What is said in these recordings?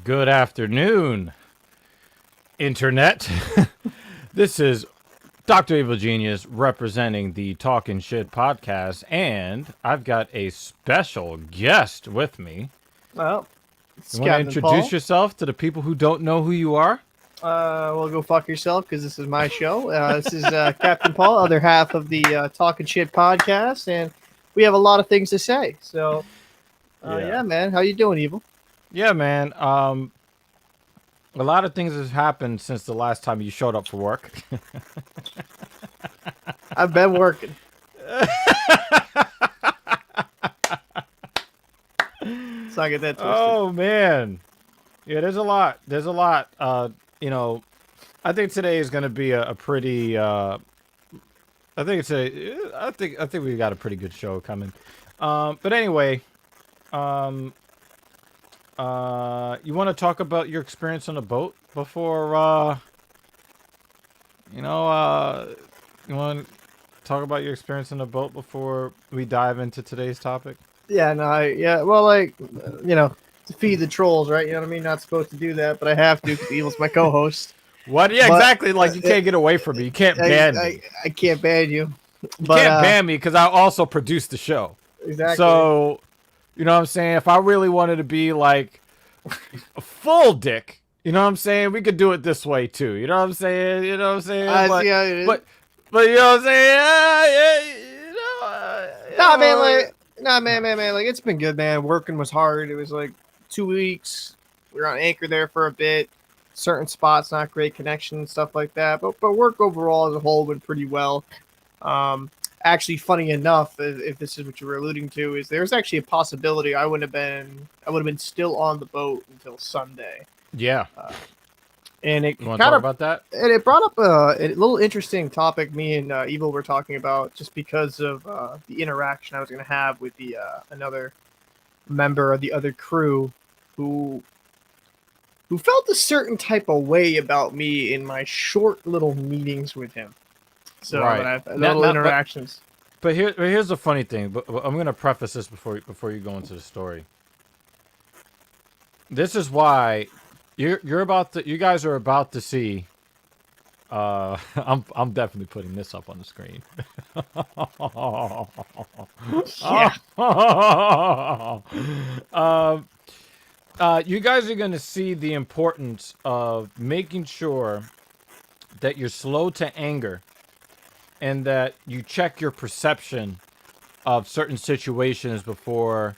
Good afternoon, Internet. This is Dr. Evil Genius representing the Talking Shit podcast, and I've got a special guest with me. Well, it's You want to Captain introduce Paul. yourself to the people who don't know who you are? Well, go fuck yourself because this is my show. This is Captain Paul, other half of the Talking Shit podcast, and we have a lot of things to say. So, yeah, man, how you doing, Evil? Yeah, man. A lot of things has happened since the last time you showed up for work. I've been working. Let's not get that twisted. Oh man, yeah. There's a lot. There's a lot. I think today is going to be a pretty. I think we got a pretty good show coming. But anyway, you want to talk about your experience on the boat before? You want to talk about your experience on the boat before we dive into today's topic? Yeah, no, well, to feed the trolls, right? You know what I mean? Not supposed to do that, but I have to because Evil's my co-host. What? Yeah, But, exactly. Like you can't get away from me. You can't ban me. I can't ban you. You can't ban me because I also produce the show. Exactly. So, you know what I'm saying? If I really wanted to be like a full dick, you know what I'm saying? We could do it this way too. You know what I'm saying? You know what I'm saying? See how it is. But you know what I'm saying? Man. Like, it's been good, man. Working was hard. It was like 2 weeks. We were on anchor there for a bit. Certain spots, not great connection and stuff like that. But work overall as a whole went pretty well. Actually, funny enough, if this is what you were alluding to, is there's actually a possibility I would have been still on the boat until Sunday. Yeah. And it You want to talk about that? And it brought up a little interesting topic me and Evil were talking about, just because of the interaction I was going to have with the another member of the other crew who felt a certain type of way about me in my short little meetings with him. So right. little interactions. But here's the funny thing. But I'm going to preface this before you go into the story. This is why you guys are about to see. I'm definitely putting this up on the screen. Yeah. You guys are going to see the importance of making sure that you're slow to anger and that you check your perception of certain situations before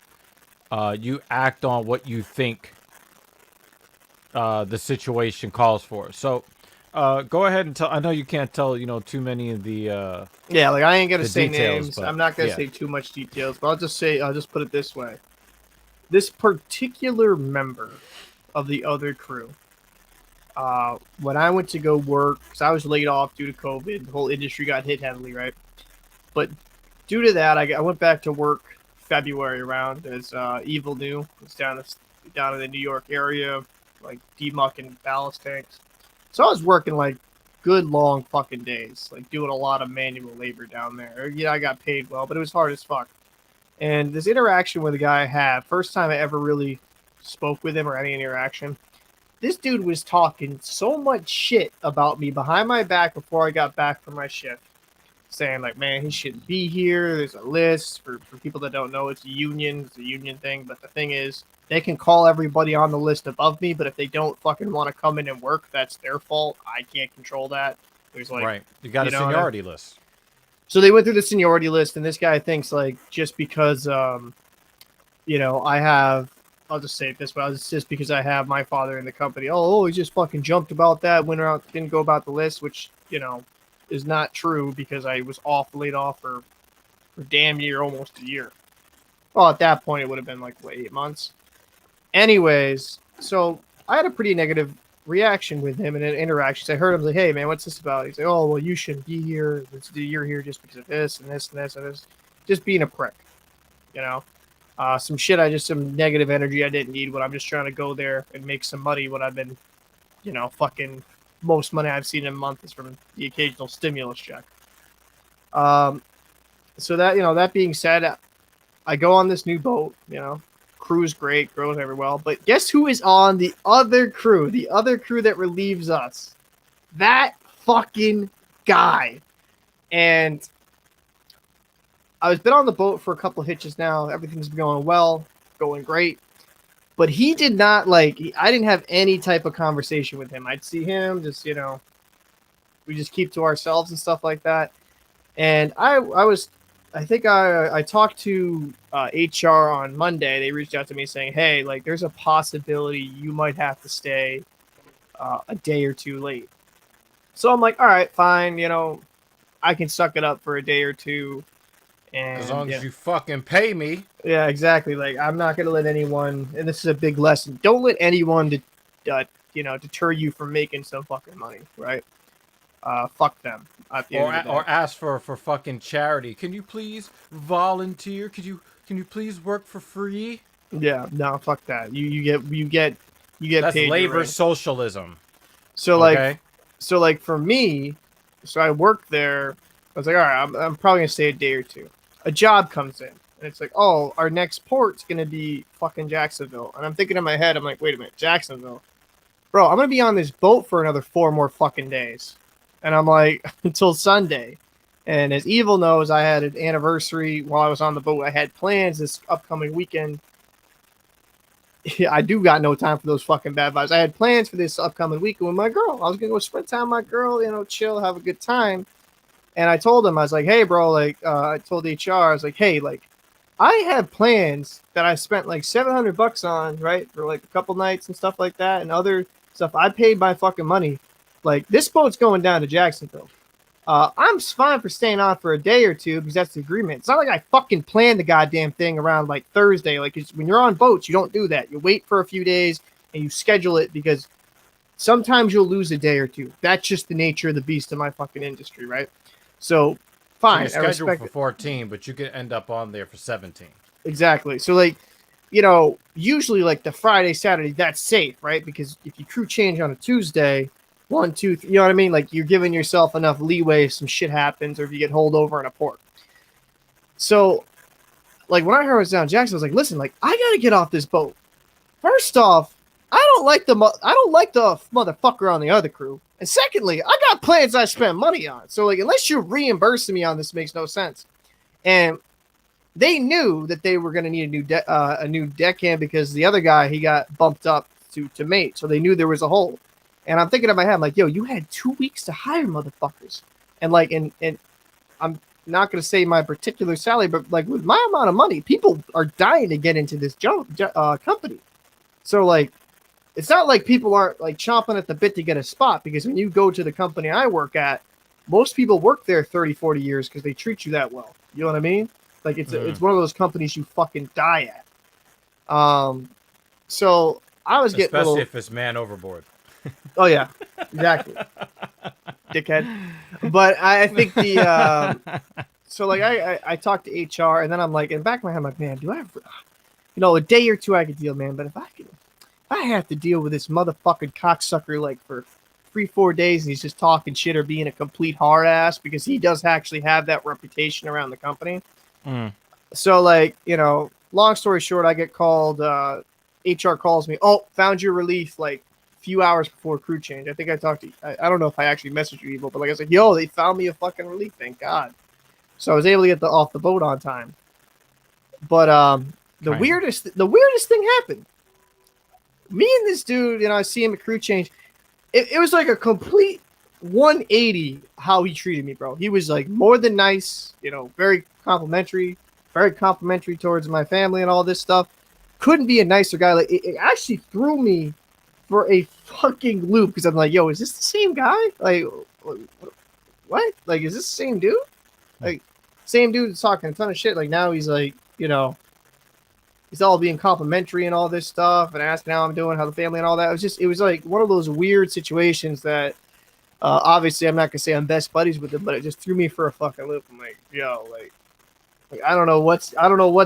you act on what you think the situation calls for. So go ahead and tell. I know you can't tell, too many of the yeah, like I ain't gonna say details, names. but, I'm not gonna say too much details, but I'll just put it this way. This particular member of the other crew, when I went to go work, because I was laid off due to COVID, the whole industry got hit heavily, right? But due to that, I went back to work February around, as Evil knew. It's down in the New York area, like demucking ballast tanks. So I was working like good long fucking days, like doing a lot of manual labor down there. Yeah, I got paid well, but it was hard as fuck. And this interaction with a guy I had, first time I ever really spoke with him or any interaction, this dude was talking so much shit about me behind my back before I got back from my shift. Saying like, man, he shouldn't be here. There's a list for people that don't know. It's a union thing. But the thing is, they can call everybody on the list above me, but if they don't fucking want to come in and work, that's their fault. I can't control that. There's like, right. You got a seniority list. So they went through the seniority list, and this guy thinks like just because I have, I'll just say it this way, it's just because I have my father in the company. Oh, he just fucking jumped about that, went around, didn't go about the list, which is not true because I was laid off for damn near almost a year. Well, at that point, it would have been like, 8 months. Anyways, so I had a pretty negative reaction with him in an interaction. I heard him like, hey, man, what's this about? He's like, oh, well, you shouldn't be here. You're here just because of this and this and this and this. Just being a prick, some negative energy I didn't need when I'm just trying to go there and make some money when I've been, fucking most money I've seen in a month is from the occasional stimulus check. So that being said, I go on this new boat, crew's great, grows very well. But guess who is on the other crew? The other crew that relieves us. That fucking guy. And I've been on the boat for a couple of hitches now. Everything's been going well, going great. But he did not I didn't have any type of conversation with him. I'd see him just, we just keep to ourselves and stuff like that. And I talked to HR on Monday. They reached out to me saying, hey, like there's a possibility you might have to stay a day or two late. So I'm like, all right, fine. I can suck it up for a day or two. And As long as you fucking pay me. yeah, exactly. Like I'm not going to let anyone, and this is a big lesson. Don't let anyone deter you from making some fucking money, right? Fuck them. Or ask for fucking charity. Can you please volunteer? Can you please work for free? Yeah, no, fuck that. You get That's paid. labor socialism. So Okay? like for me, so I worked there. I was like, all right, I'm probably gonna stay a day or two. A job comes in, and it's like, oh, our next port's gonna be fucking Jacksonville. And I'm thinking in my head, I'm like, wait a minute, Jacksonville, bro, I'm gonna be on this boat for another 4 more fucking days. And I'm like, until Sunday. And as Evil knows, I had an anniversary while I was on the boat. I had plans this upcoming weekend. I do got no time for those fucking bad vibes. I had plans for this upcoming weekend with my girl. I was gonna go spend time with my girl, chill, have a good time. And I told him, I was like, hey, bro, I told HR, I was like, hey, like, I have plans that I spent like $700 on, right, for like a couple nights and stuff like that, and other stuff. I paid my fucking money. Like, this boat's going down to Jacksonville. I'm fine for staying on for a day or two because that's the agreement. It's not like I fucking planned the goddamn thing around like Thursday. Like, when you're on boats, you don't do that. You wait for a few days and you schedule it because sometimes you'll lose a day or two. That's just the nature of the beast of my fucking industry, right? So, fine. So you're scheduled for 14, but you could end up on there for 17. Exactly. So, usually like the Friday, Saturday, that's safe, right? Because if you crew change on a Tuesday, 1, 2, 3, you know what I mean? Like you're giving yourself enough leeway if some shit happens or if you get holed over in a port. So, like when I heard I was down in Jackson, I was like, listen, like I gotta get off this boat. First off, I don't like the motherfucker on the other crew. And secondly, I got plans I spent money on. So like, unless you're reimbursing me on this, makes no sense. And they knew that they were going to need a new deckhand because the other guy, he got bumped up to mate. So they knew there was a hole. And I'm thinking in my head, I'm like, yo, you had 2 weeks to hire motherfuckers. And like, and I'm not going to say my particular salary, but like with my amount of money, people are dying to get into this company. So like, it's not like people aren't like chomping at the bit to get a spot because when you go to the company I work at, most people work there 30, 40 years because they treat you that well. You know what I mean? Like it's one of those companies you fucking die at. So I was getting especially if it's man overboard. Oh yeah, exactly, dickhead. But I think so like I talked to HR and then I'm like in the back of my head I'm like, man, do I have a day or two I could deal, man, but if I have to deal with this motherfucking cocksucker like for 3-4 days and he's just talking shit or being a complete hard ass because he does actually have that reputation around the company. So like, long story short, I get called, HR calls me, oh, found your relief like a few hours before crew change. I think I talked to you. I don't know if I actually messaged you, Evil, but like I was like, yo, they found me a fucking relief, thank God. So I was able to get off the boat on time. But the weirdest thing happened. Me and this dude, I see him at crew change. It was like a complete 180 how he treated me, bro. He was like more than nice, very complimentary towards my family and all this stuff. Couldn't be a nicer guy. Like it actually threw me for a fucking loop because I'm like, yo, is this the same guy? Like, what? Like, is this the same dude? Like, same dude talking a ton of shit. Like now he's like, he's all being complimentary and all this stuff and asking how I'm doing, how the family and all that. It was like one of those weird situations that obviously I'm not gonna say I'm best buddies with him, but it just threw me for a fucking loop. I'm like, yo, like I don't know what's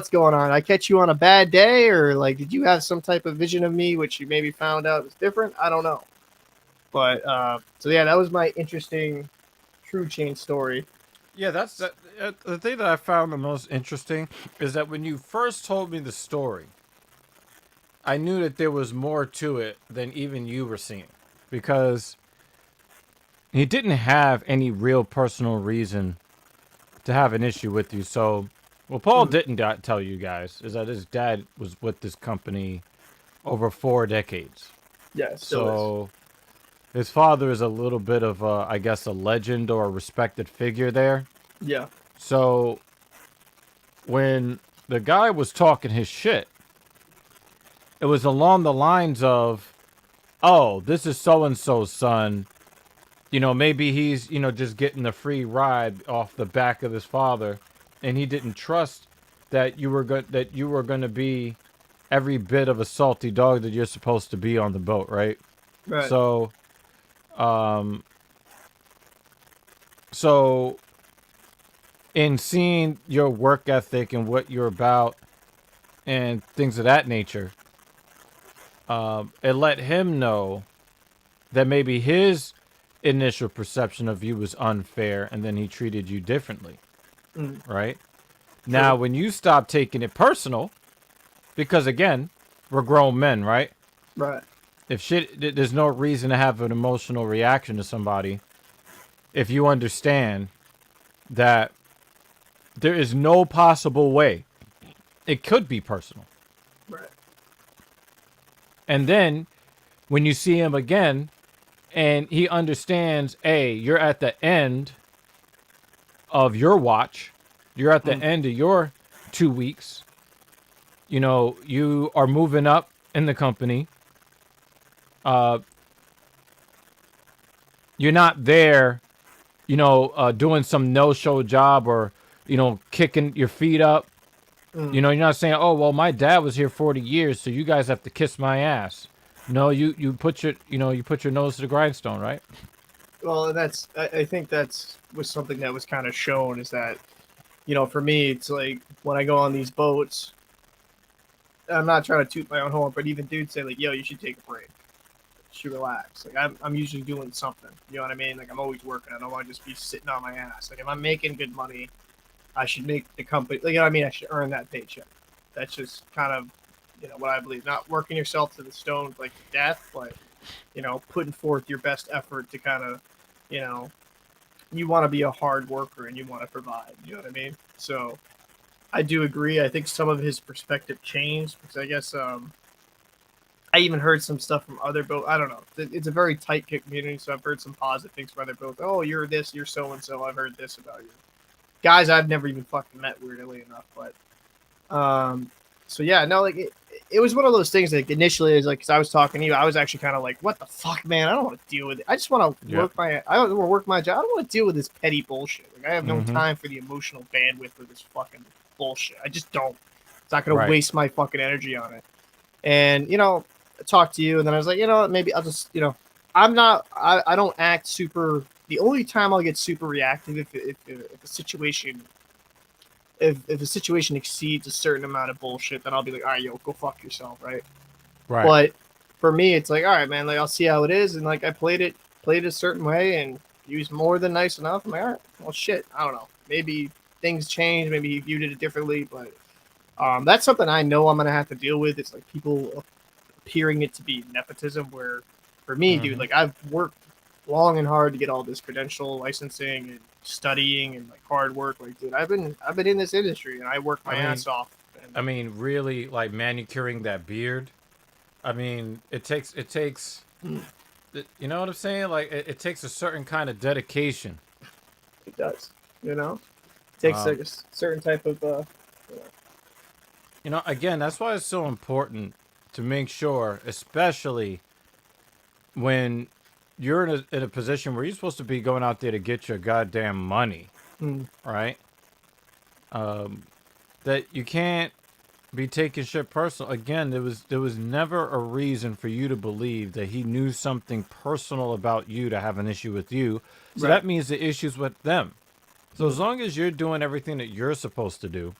going on. I catch you on a bad day, or like did you have some type of vision of me which you maybe found out was different? I don't know. But so yeah, that was my interesting crew change story. Yeah, that's the thing that I found the most interesting is that when you first told me the story, I knew that there was more to it than even you were seeing, because he didn't have any real personal reason to have an issue with you. So, what Paul Mm. didn't tell you guys is that his dad was with this company over 4 decades. Yeah, it still is. So, his father is a little bit of a, I guess, a legend or a respected figure there. Yeah. So, when the guy was talking his shit, it was along the lines of, oh, this is so and so's son. You know, maybe he's, just getting the free ride off the back of his father, and he didn't trust that you were going to be every bit of a salty dog that you're supposed to be on the boat, right? Right. So, um, so in seeing your work ethic and what you're about and things of that nature, it let him know that maybe his initial perception of you was unfair, and then he treated you differently, Mm. right? Now, True. when you stop taking it personal, because again, we're grown men, right? Right. If there's no reason to have an emotional reaction to somebody if you understand that there is no possible way it could be personal. Right. And then when you see him again and he understands, A, you're at the end of your watch, you're at the Mm. end of your 2 weeks, you are moving up in the company. Uh, you're not there, doing some no-show job or, kicking your feet up. Mm. You're not saying, "Oh, well, my dad was here 40 years, so you guys have to kiss my ass." No, you put your nose to the grindstone, right? Well, that's I think that's was something that was kind of shown is that for me it's like when I go on these boats, I'm not trying to toot my own horn, but even dudes say like, "Yo, you should take a break, you should relax." Like I'm usually doing something. You know what I mean? Like I'm always working. I don't want to just be sitting on my ass. Like if I'm making good money, I should make the company. Like, you know what I mean? I should earn that paycheck. That's just kind of what I believe. Not working yourself to the stone like to death, but putting forth your best effort to kind of you know you want to be a hard worker and you want to provide. You know what I mean? So I do agree. I think some of his perspective changed because I guess I even heard some stuff from other boat. I don't know. It's a very tight community, so I've heard some positive things from other boats. Oh, you're this, you're so and so. I've heard this about you. Guys I've never even fucking met, weirdly enough. But so yeah, no, like it was one of those things. Like initially, is like because I was talking to you, I was actually kind of like, "What the fuck, man? I don't want to deal with it. I just want to Yeah. I don't want to work my job. I don't want to deal with this petty bullshit. Like I have no Mm-hmm. time for the emotional bandwidth for this fucking bullshit. I just don't. It's not gonna Right. waste my fucking energy on it." And I talked to you, and then I was like, maybe I'll just, I'm not, I don't act super. The only time I'll get super reactive if a situation if a situation exceeds a certain amount of bullshit, then I'll be like, all right, yo, go fuck yourself, right? Right. But for me, it's like, all right, man, like I'll see how it is, and like I played it a certain way, and he was more than nice enough. I'm like, all right, well, shit, I don't know, maybe things changed, maybe he viewed it differently, but that's something I know I'm gonna have to deal with. It's like people appearing it to be nepotism, where for me, dude, Mm-hmm. like I've worked long and hard to get all this credential licensing and studying and like hard work. Like, dude, I've been in this industry and I work my I mean, ass off. And really, like manicuring that beard. I mean, it takes. mm, You know what I'm saying? Like, it takes a certain kind of dedication. it does, it takes Um, like a certain type of you know, Again, that's why it's so important to make sure, especially when you're in a position where you're supposed to be going out there to get your goddamn money, mm, right? That you can't be taking shit personal. Again, there was never a reason for you to believe that he knew something personal about you to have an issue with you. So right, that means the issue's with them. So mm, as long as you're doing everything that you're supposed to do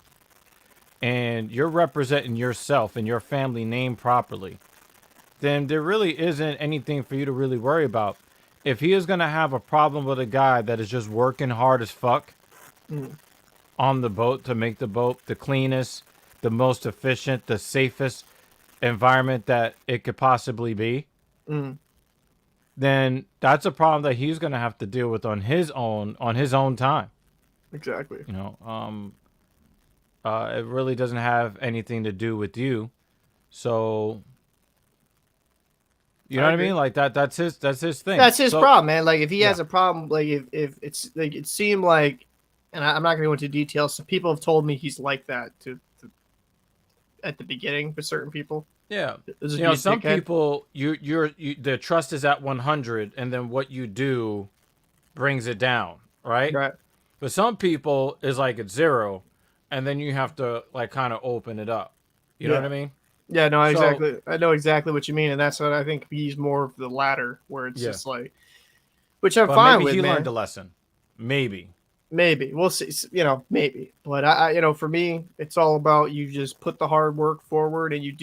and you're representing yourself and your family name properly, then there really isn't anything for you to really worry about. If he is going to have a problem with a guy that is just working hard as fuck mm, on the boat to make the boat the cleanest, the most efficient, the safest, environment that it could possibly be, Mm, then that's a problem that he's going to have to deal with on his own time. exactly. You know, it really doesn't have anything to do with you. So, you know I what I agree. mean? Like that's his thing. That's his So, problem, man. Like if he yeah. has a problem, like if it's like it seemed like, and I'm not gonna go into details. Some people have told me he's like that to at the beginning with certain people. Yeah. This is You know, be a some dickhead. people their trust is at 100 and then what you do brings it down, right? Right. But some people is like it's zero and then you have to like kind of open it up. You know what Yeah. I mean? Yeah. No. So, Exactly. I know exactly what you mean, and that's what I think he's more of the latter, where it's yeah. just like, which I'm But fine maybe with, he learned a man. lesson. Maybe. Maybe we'll see. Maybe. But for me, it's all about you just put the hard work forward, and you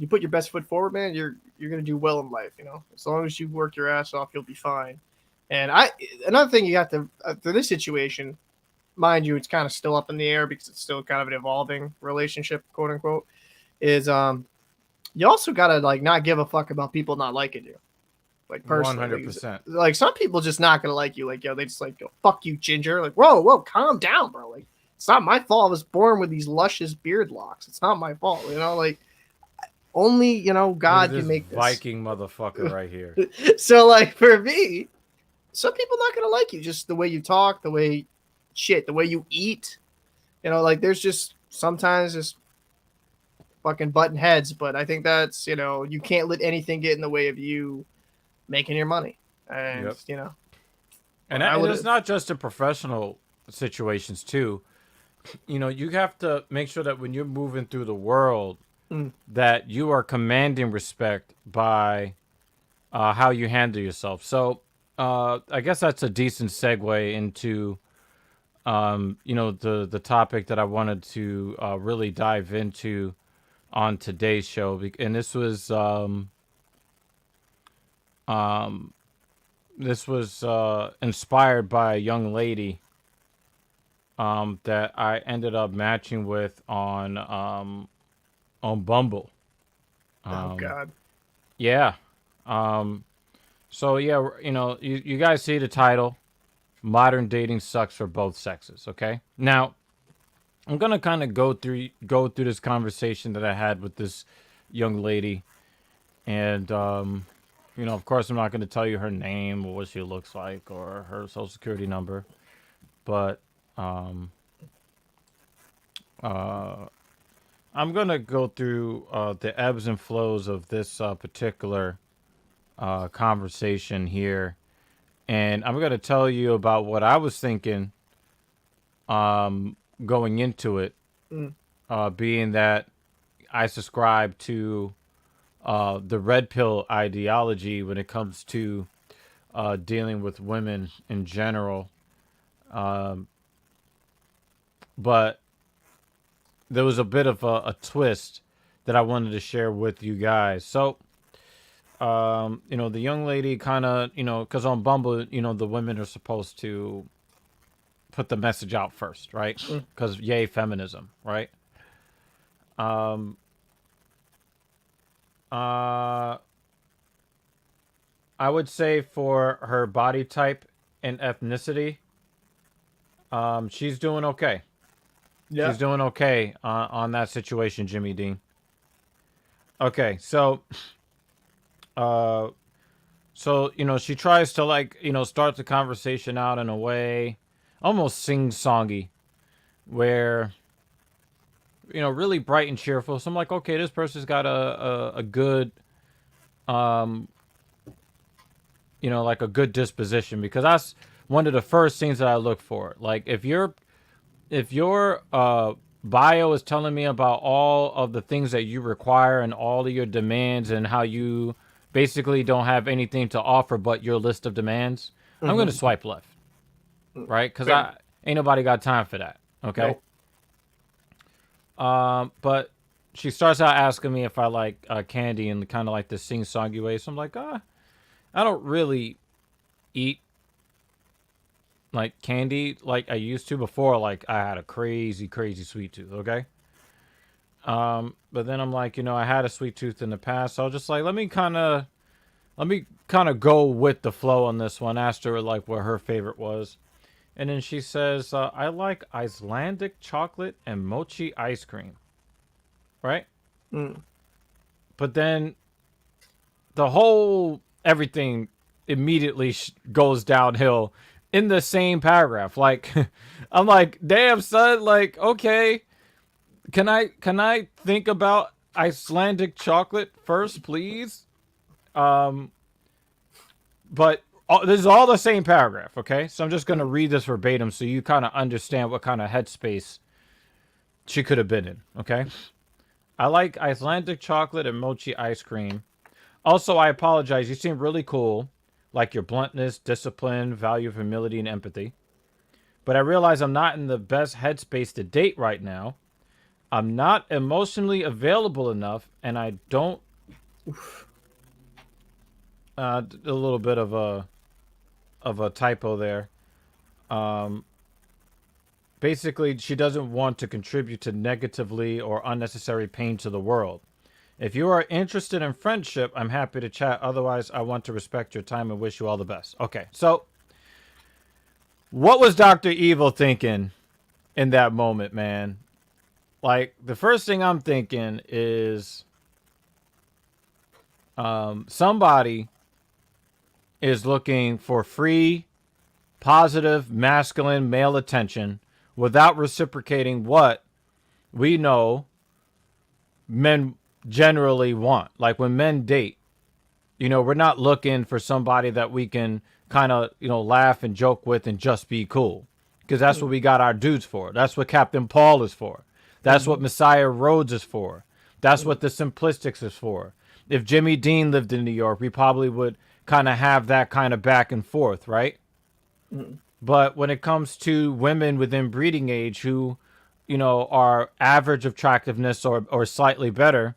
put your best foot forward, man. You're gonna do well in life. As long as you work your ass off, you'll be fine. And another thing you got to for this situation, mind you, it's kind of still up in the air because it's still kind of an evolving relationship, quote unquote. Is you also gotta like not give a fuck about people not liking you, like personally. 100%. Like some people just not gonna like you. Like they just like go fuck you, Ginger. Like whoa, calm down, bro. Like it's not my fault. I was born with these luscious beard locks. It's not my fault. Like only Look at God can this make this. Viking motherfucker right here. So like for me, some people not gonna like you. Just the way you talk, the way you eat. Like there's just sometimes just fucking button heads. But I think that's you can't let anything get in the way of you making your money. And Yep. but I And would it's not just in professional situations too. You know, you have to make sure that when you're moving through the world mm, that you are commanding respect by how you handle yourself. So, I guess that's a decent segue into the topic that I wanted to really dive into on today's show, and um, this was inspired by a young lady that I ended up matching with on Bumble. oh Um, god. yeah. Um, so yeah, you guys see the title. Modern dating sucks for both sexes. Okay. Now I'm gonna kind of go through this conversation that I had with this young lady, and of course, I'm not gonna tell you her name or what she looks like or her social security number, but um, uh, I'm gonna go through the ebbs and flows of this particular conversation here, and I'm gonna tell you about what I was thinking going into it, Mm, being that I subscribe to the red pill ideology when it comes to dealing with women in general. Um, but there was a bit of a twist that I wanted to share with you guys. So, the young lady kind of, because on Bumble, the women are supposed to put the message out first, right? mm, Because yay, feminism, right? Um, uh, I would say for her body type and ethnicity, she's doing okay. yeah. She's doing okay on that situation, Jimmy Dean. Okay, uh, she tries to like start the conversation out in a way almost sing-songy, where really bright and cheerful. So I'm like, okay, this person's got a good um like a good disposition, because that's one of the first things that I look for. Like if your bio is telling me about all of the things that you require and all of your demands and how you basically don't have anything to offer but your list of demands, I'm going Mm-hmm. to swipe left, right? Because Fair. I ain't nobody got time for that. Okay. Nope. But she starts out asking me if I like candy in kind of like this sing-songy way. So I'm like, I don't really eat like candy like I used to before. Like I had a crazy, crazy sweet tooth. Okay. But then I'm like, I had a sweet tooth in the past, so I was just like, let me kind of go with the flow on this one. Asked her like what her favorite was, and then she says, I like Icelandic chocolate and mochi ice cream. Right? Mm. But then the whole everything immediately goes downhill in the same paragraph. Like, I'm like, damn, son. Like, okay, can I think about Icelandic chocolate first, please? Um, but this is all the same paragraph. Okay, so I'm just gonna read this verbatim so you kind of understand what kind of headspace she could have been in. Okay, I like Icelandic chocolate and mochi ice cream. Also, I apologize. You seem really cool, like your bluntness, discipline, value of humility, and empathy. But I realize I'm not in the best headspace to date right now. I'm not emotionally available enough, and I don't. A little bit of a typo there. Um, Basically, she doesn't want to contribute to negatively or unnecessary pain to the world. If you are interested in friendship, I'm happy to chat. Otherwise, I want to respect your time and wish you all the best. Okay, so what was Dr. Evil thinking in that moment, man? Like, the first thing I'm thinking is somebody is looking for free, positive, masculine male attention without reciprocating what we know men generally want. Like, when men date, we're not looking for somebody that we can kind of, laugh and joke with and just be cool. Because that's what we got our dudes for. That's what Captain Paul is for. That's what Messiah Rhodes is for. That's what the Simplistics is for. If Jimmy Dean lived in New York, we probably would kind of have that kind of back and forth, right? But when it comes to women within breeding age who, are average attractiveness or slightly better,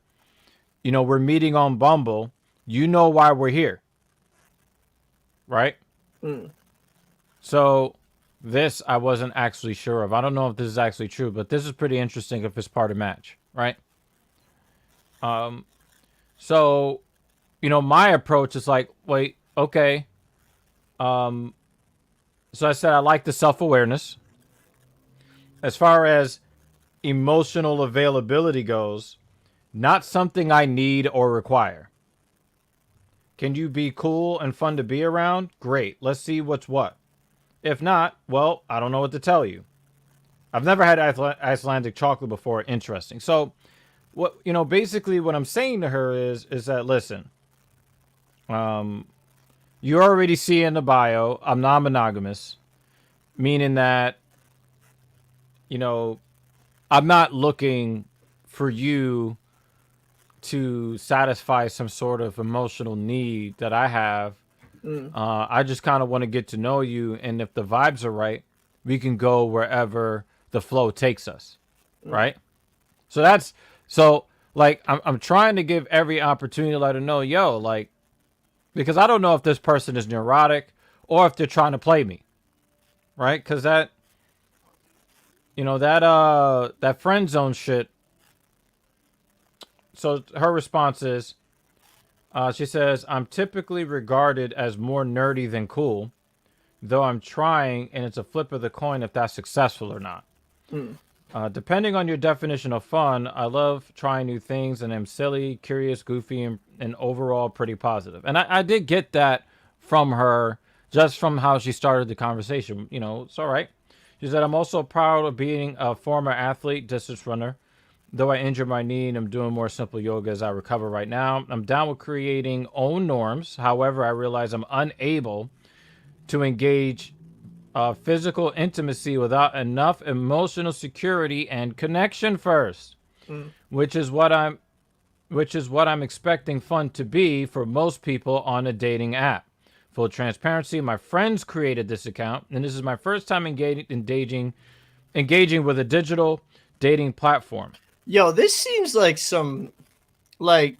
we're meeting on Bumble. You know why we're here, right? Mm. So this I wasn't actually sure of. I don't know if this is actually true, but this is pretty interesting if it's part of match, right? So, my approach is like, wait, okay. So I said I like the self-awareness. As far as emotional availability goes, not something I need or require. Can you be cool and fun to be around? Great. Let's see what's what. If not, well, I don't know what to tell you. I've never had Icelandic chocolate before. Interesting. So, basically what I'm saying to her is that, listen, you already see in the bio, I'm non-monogamous, meaning that, I'm not looking for you to satisfy some sort of emotional need that I have. I just kind of want to get to know you, and if the vibes are right, we can go wherever the flow takes us, right? So like I'm trying to give every opportunity to let her know, yo, like, because I don't know if this person is neurotic or if they're trying to play me, right? Because that friend zone shit. So her response is, she says, I'm typically regarded as more nerdy than cool, though I'm trying, and it's a flip of the coin if that's successful or not. Mm. Depending on your definition of fun, I love trying new things and am silly, curious, goofy, and overall pretty positive. And I did get that from her just from how she started the conversation. It's all right. She said, I'm also proud of being a former athlete, distance runner. Though I injured my knee and I'm doing more simple yoga as I recover right now, I'm down with creating own norms. However, I realize I'm unable to engage physical intimacy without enough emotional security and connection first, Mm. which is what I'm expecting fun to be for most people on a dating app. Full transparency, my friends created this account, and this is my first time engaging with a digital dating platform. Yo, this seems like some like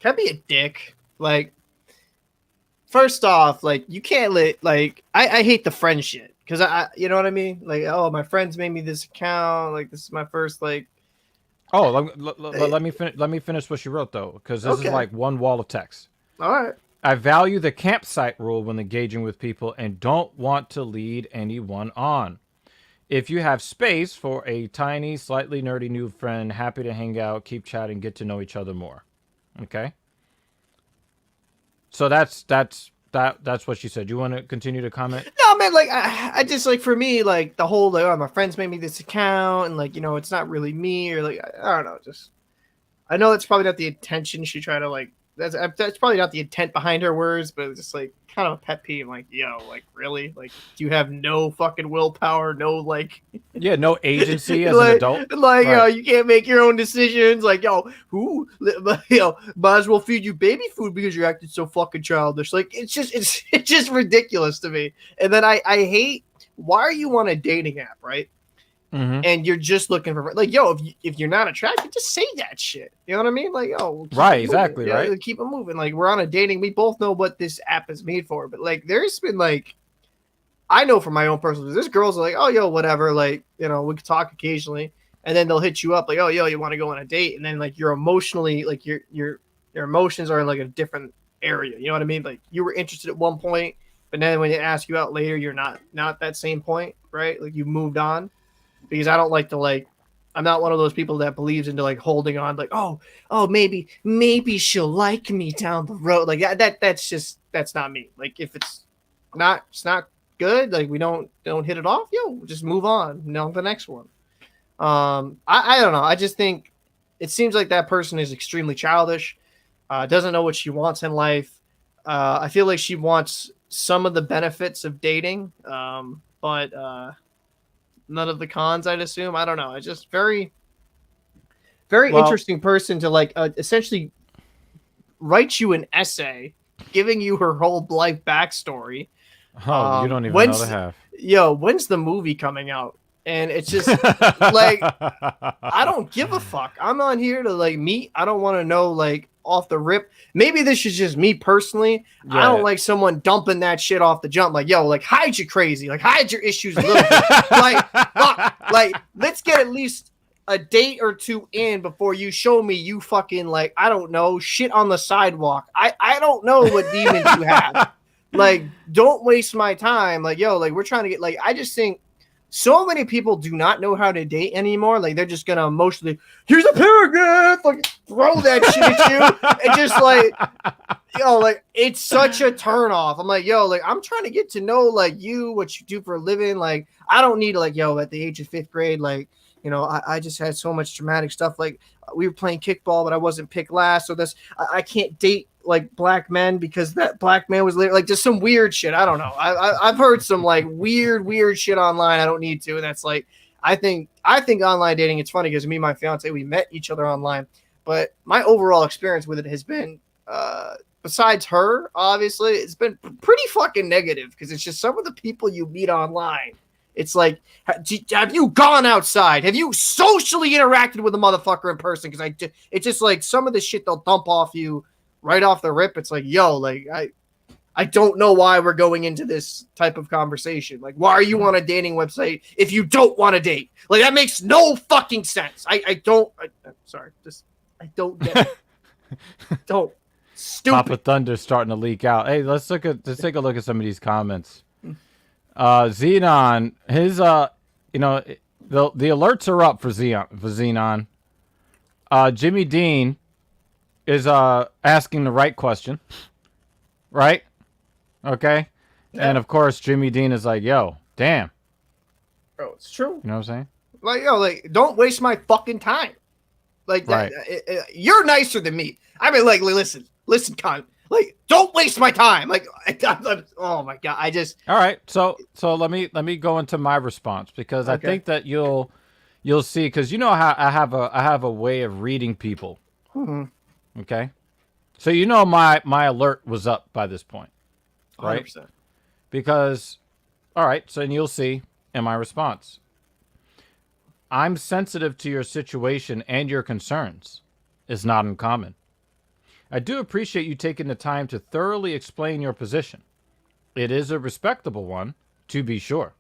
can I be a dick? Like, first off, like you can't let like I hate the friend shit. because you know what I mean? Like, oh, my friends made me this account. Like, this is my first like. Oh, eh, let me finish. Let me finish what she wrote though, because this is Okay, like one wall of text. all right. I value the campsite rule when engaging with people and don't want to lead anyone on. If you have space for a tiny, slightly nerdy new friend, happy to hang out, keep chatting, get to know each other more. Okay. So that's what she said. You want to continue to comment? No, man, like I just like for me, like the whole like, oh, my friends made me this account, and like it's not really me, or like I don't know, just I know that's probably not the intention she tried to like. That's probably not the intent behind her words, but it's just like kind of a pet peeve. Like, yo, like really, like do you have no fucking willpower, no like, Yeah, no agency as an like, adult. yo, Right. you can't make your own decisions. Like, yo, might as well feed you baby food because you're acting so fucking childish. Like, it's just ridiculous to me. And then I hate why are you on a dating app, right? Mm-hmm. And you're just looking for like, yo, if you're not attracted, just say that shit. You know what I mean? Like, oh, we'll keep Right. it moving. Exactly. Yeah, Right. keep it moving. Like, we're on a dating. We both know what this app is made for, but like, there's been like, I know from my own personal, there's girls like, oh, yo, whatever. Like, we could talk occasionally, and then they'll hit you up like, oh, yo, you want to go on a date, and then like you're emotionally like your emotions are in like a different area. You know what I mean? Like you were interested at one point, but then when they ask you out later, you're not that same point, right? Like you moved on because I don't like to like I'm not one of those people that believes into like holding on like oh maybe she'll like me down the road like that's not me. Like if it's not good, like we don't hit it off, yo, just move on, the next one. I don't know, I just think it seems like that person is extremely childish, doesn't know what she wants in life. I feel like she wants some of the benefits of dating, but none of the cons, I'd assume. I don't know. It's just very Well. interesting person to like essentially write you an essay giving you her whole life backstory. Oh, you don't even know the When's half. when's the movie coming out? And it's just like I don't give a fuck. I'm on here to like meet. I don't want to know like off the rip. Maybe this is just me personally. I don't Yeah. like someone dumping that shit off the jump. Like, yo, like hide your crazy, like hide your issues a little bit. Like, fuck, like let's get at least a date or two in before you show me you fucking like I don't know shit on the sidewalk. I don't know what demons you have. Like, don't waste my time. Like, yo, like we're trying to get like I just think so many people do not know how to date anymore. Like they're just gonna emotionally, here's a paragraph, like throw that shit at you, and just like, like it's such a turn off. I'm like, yo, like I'm trying to get to know like you, what you do for a living. Like I don't need to like, yo, at the age of 5th grade, like I just had so much traumatic stuff. Like we were playing kickball, but I wasn't picked last, so I can't date like black men because that black man was like just some weird shit. I don't know. I've heard some like weird shit online. I don't need to, and that's like I think online dating. It's funny because me and my fiance we met each other online, but my overall experience with it has been besides her, obviously, it's been pretty fucking negative because it's just some of the people you meet online. It's like, have you gone outside? Have you socially interacted with a motherfucker in person? Because it's just like some of the shit they'll dump off you right off the rip. It's like, yo, like I don't know why we're going into this type of conversation. Like, why are you on a dating website if you don't want to date? Like, that makes no fucking sense. I don't. Sorry, just I don't get it. Don't. Stupid. Papa Thunder's starting to leak out. Hey, let's take a look at some of these comments. Xenon, his the alerts are up for Xenon. Jimmy Dean is asking the right question. Right? Okay? Yeah. And of course Jimmy Dean is like, yo, damn. Bro, it's true. You know what I'm saying? Like, yo, like, don't waste my fucking time. Like, that, Right. You're nicer than me. I mean, like, listen, cunt. Like, don't waste my time. Like, oh my god, I just. All right, so let me go into my response because I think that you'll see because you know how I have a way of reading people. Mm-hmm. Okay, so my alert was up by this point, right? 100%. Because, all right, so and you'll see in my response, I'm sensitive to your situation and your concerns is not uncommon. I do appreciate you taking the time to thoroughly explain your position. It is a respectable one, to be sure.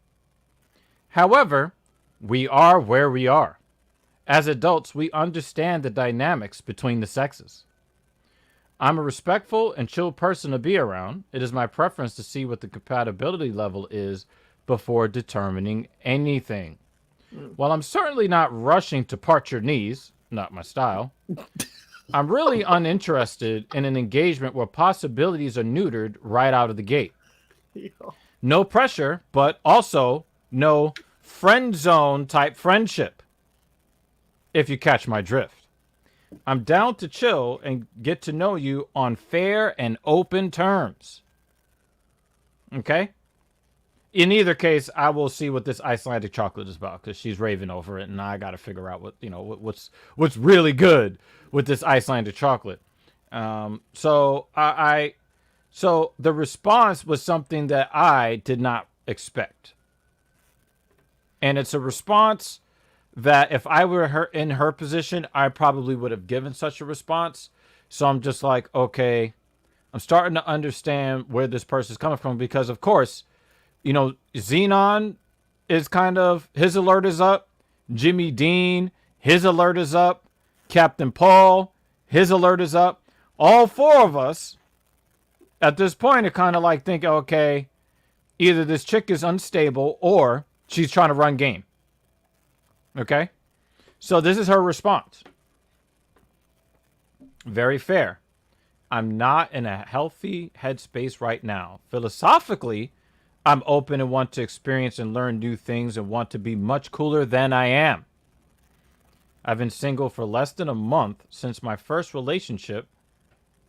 However, we are where we are. As adults, we understand the dynamics between the sexes. I'm a respectful and chill person to be around. It is my preference to see what the compatibility level is before determining anything. While I'm certainly not rushing to part your knees, not my style, I'm really uninterested in an engagement where possibilities are neutered right out of the gate. No pressure, but also no friend zone type friendship, if you catch my drift. I'm down to chill and get to know you on fair and open terms. Okay? In either case, I will see what this Icelandic chocolate is about because she's raving over it, and I got to figure out what's really good with this Icelandic chocolate. So so the response was something that I did not expect, and it's a response that if I were in her position, I probably would have given such a response. So I'm just like, okay, I'm starting to understand where this person's coming from because, of course, Xenon is kind of, his alert is up. Jimmy Dean, his alert is up. Captain Paul, his alert is up. All four of us at this point are kind of like thinking, okay, either this chick is unstable or she's trying to run game. Okay? So this is her response. Very fair. I'm not in a healthy headspace right now. Philosophically, I'm open and want to experience and learn new things and want to be much cooler than I am. I've been single for less than a month since my first relationship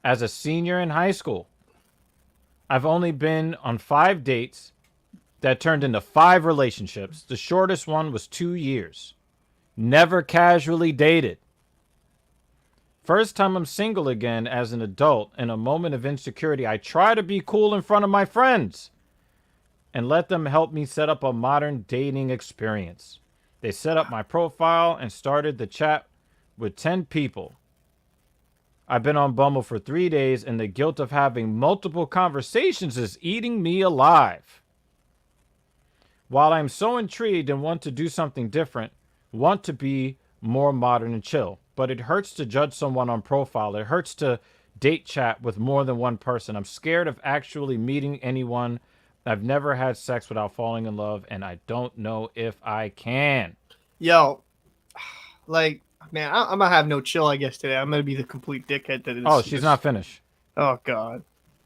as a senior in high school. I've only been on 5 dates that turned into 5 relationships. The shortest one was 2 years. Never casually dated. First time I'm single again as an adult. In a moment of insecurity, I try to be cool in front of my friends and let them help me set up a modern dating experience. They set up my profile and started the chat with 10 people. I've been on Bumble for 3 days, and the guilt of having multiple conversations is eating me alive. While I'm so intrigued and want to do something different, want to be more modern and chill, but it hurts to judge someone on profile. It hurts to date chat with more than one person. I'm scared of actually meeting anyone. I've never had sex without falling in love, and I don't know if I can. Yo, like, man, I'm gonna have no chill, I guess, today. I'm gonna be the complete dickhead that is. Oh, she's not finished. Oh, God.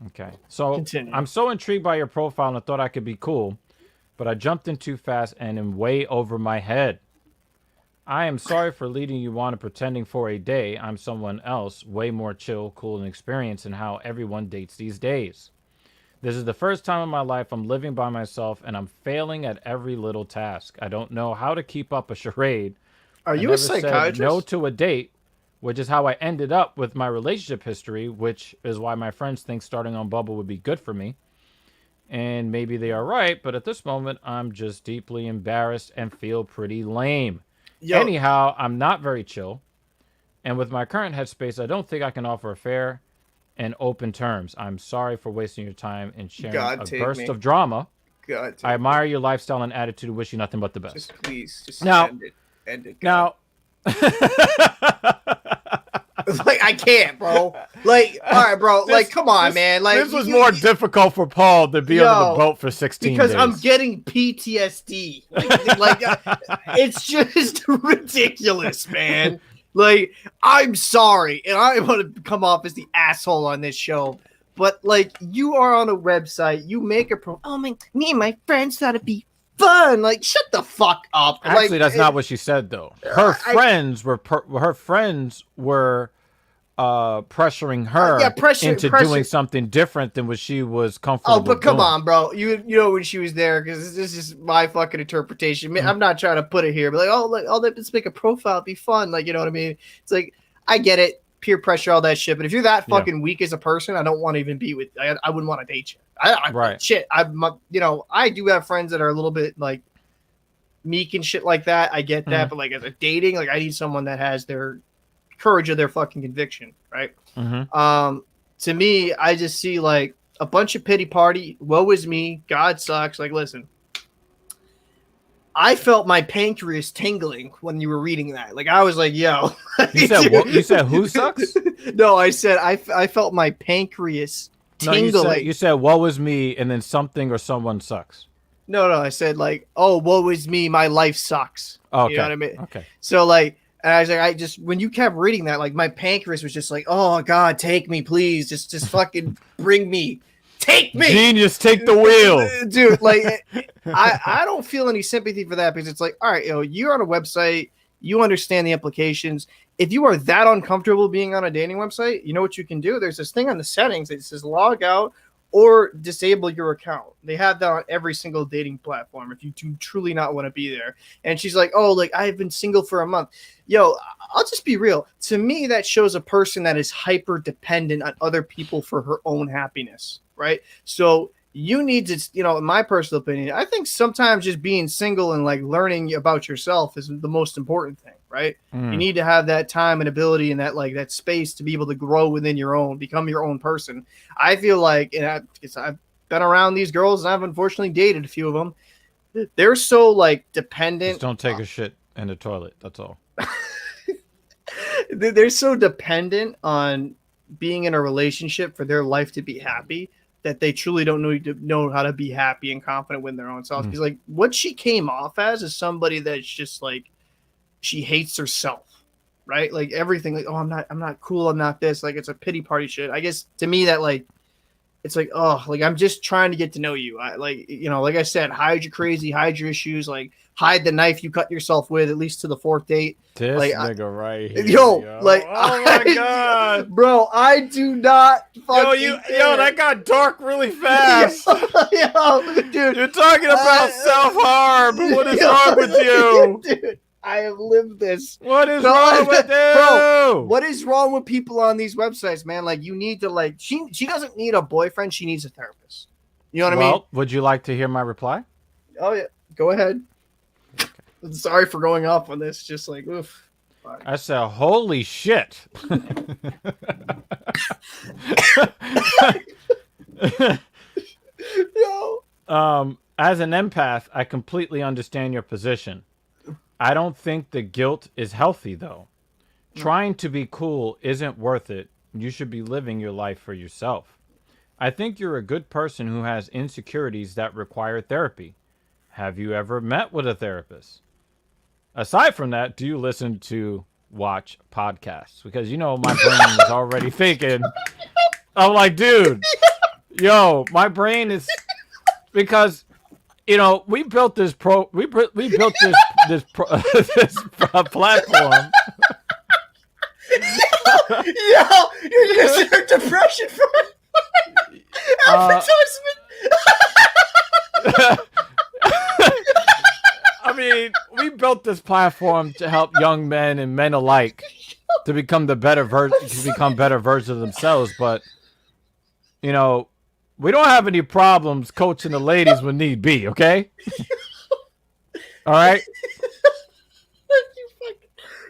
Okay. So Continue. I'm so intrigued by your profile and I thought I could be cool, but I jumped in too fast and am way over my head. I am sorry for leading you on and pretending for a day I'm someone else, way more chill, cool, and experienced in how everyone dates these days. This is the first time in my life I'm living by myself, and I'm failing at every little task. I don't know how to keep up a charade. Are I you never a psychiatrist? said no to a date, which is how I ended up with my relationship history, which is why my friends think starting on Bumble would be good for me. And maybe they are right, but at this moment, I'm just deeply embarrassed and feel pretty lame. Yo, Anyhow, I'm not very chill. And with my current headspace, I don't think I can offer a fair and open terms. I'm sorry for wasting your time and sharing God, a take burst me. of drama. God, I admire your lifestyle and attitude and wish you nothing but the best. just please, just Now- end it. End it. God. Now, Like, I can't, bro. Like, all right, bro. Like, come on, man. Like, this was more difficult for Paul to be on Yo, the boat for 16 because days. I'm getting PTSD. It's just ridiculous, man. Like, I'm sorry, and I want to come off as the asshole on this show, but like, you are on a website, you make a me and my friends thought it'd be fun. Like, shut the fuck up. Actually, like, that's not what she said, though. Her I- friends were pressuring her into doing something different than what she was comfortable. Oh, but come doing. on, bro. You know when she was there, because this is my fucking interpretation. I'm not trying to put it here, but like, let's make a profile, it'd be fun. Like, you know what I mean? It's like, I get it, peer pressure, all that shit. But if you're that fucking weak as a person, I don't want to even be with. I wouldn't want to date you. Right. Shit. I do have friends that are a little bit like meek and shit like that. I get that, but like as a dating, like I need someone that has their courage of their fucking conviction, right? To me, I just see like a bunch of pity party. Woe is me. God sucks. Like, listen, I felt my pancreas tingling when you were reading that. Like I was like, "Yo." You said what? You said who sucks? No, I said I felt my pancreas No, tingling. you said woe is me, and then something or someone sucks. No, I said like, "Oh, woe is me, my life sucks." You know Okay, what I mean? okay. So like, and I was like, I just when you kept reading that, like my pancreas was just like, "Oh God, take me, please, just fucking bring me, take me." Genius, take the wheel. Dude, like I don't feel any sympathy for that because it's like, all right, you're on a website, you understand the implications. If you are that uncomfortable being on a dating website, you know what you can do? There's this thing on the settings that says log out or disable your account. They have that on every single dating platform if you do truly not want to be there. And she's like, "Oh, like I've been single for a month." Yo, I'll just be real. To me, that shows a person that is hyper dependent on other people for her own happiness, right? So you need to, in my personal opinion, I think sometimes just being single and like learning about yourself is the most important thing, right? You need to have that time and ability and that space to be able to grow within your own, become your own person. I feel like, and I've been around these girls and I've unfortunately dated a few of them. They're so like dependent. Just don't take a shit in the toilet. That's all. They're so dependent on being in a relationship for their life to be happy that they truly don't know how to be happy and confident with their own selves. Because like what she came off as is somebody that's just like she hates herself, right? Like everything, like, oh, I'm not cool, I'm not this. Like it's a pity party shit. I guess to me that like it's like, oh, like I'm just trying to get to know you. I like, like I said, hide your crazy, hide your issues, like hide the knife you cut yourself with at least to the fourth date. This like, nigga right here. Yo, like, oh my god, bro, I do not. Yo, that got dark really fast. Yo, dude, you're talking about self harm. What is wrong with you, dude? I have lived this. What is wrong with you? Bro, what is wrong with people on these websites, man? Like, you need to, like, she doesn't need a boyfriend. She needs a therapist. You know what I mean? Would you like to hear my reply? Oh, yeah. Go ahead. Okay. Sorry for going off on this. Just like, oof. Fine. I said, holy shit. No. As an empath, I completely understand your position. I don't think the guilt is healthy, though. Trying to be cool isn't worth it. You should be living your life for yourself. I think you're a good person who has insecurities that require therapy. Have you ever met with a therapist? Aside from that, do you listen to watch podcasts? Because, my brain is already thinking. I'm like, dude, my brain is... Because... we built this platform. Yo, you're gonna start depression from advertisement. I mean, we built this platform to help young men and men alike to become better versions of themselves. But we don't have any problems coaching the ladies when need be, okay? All right?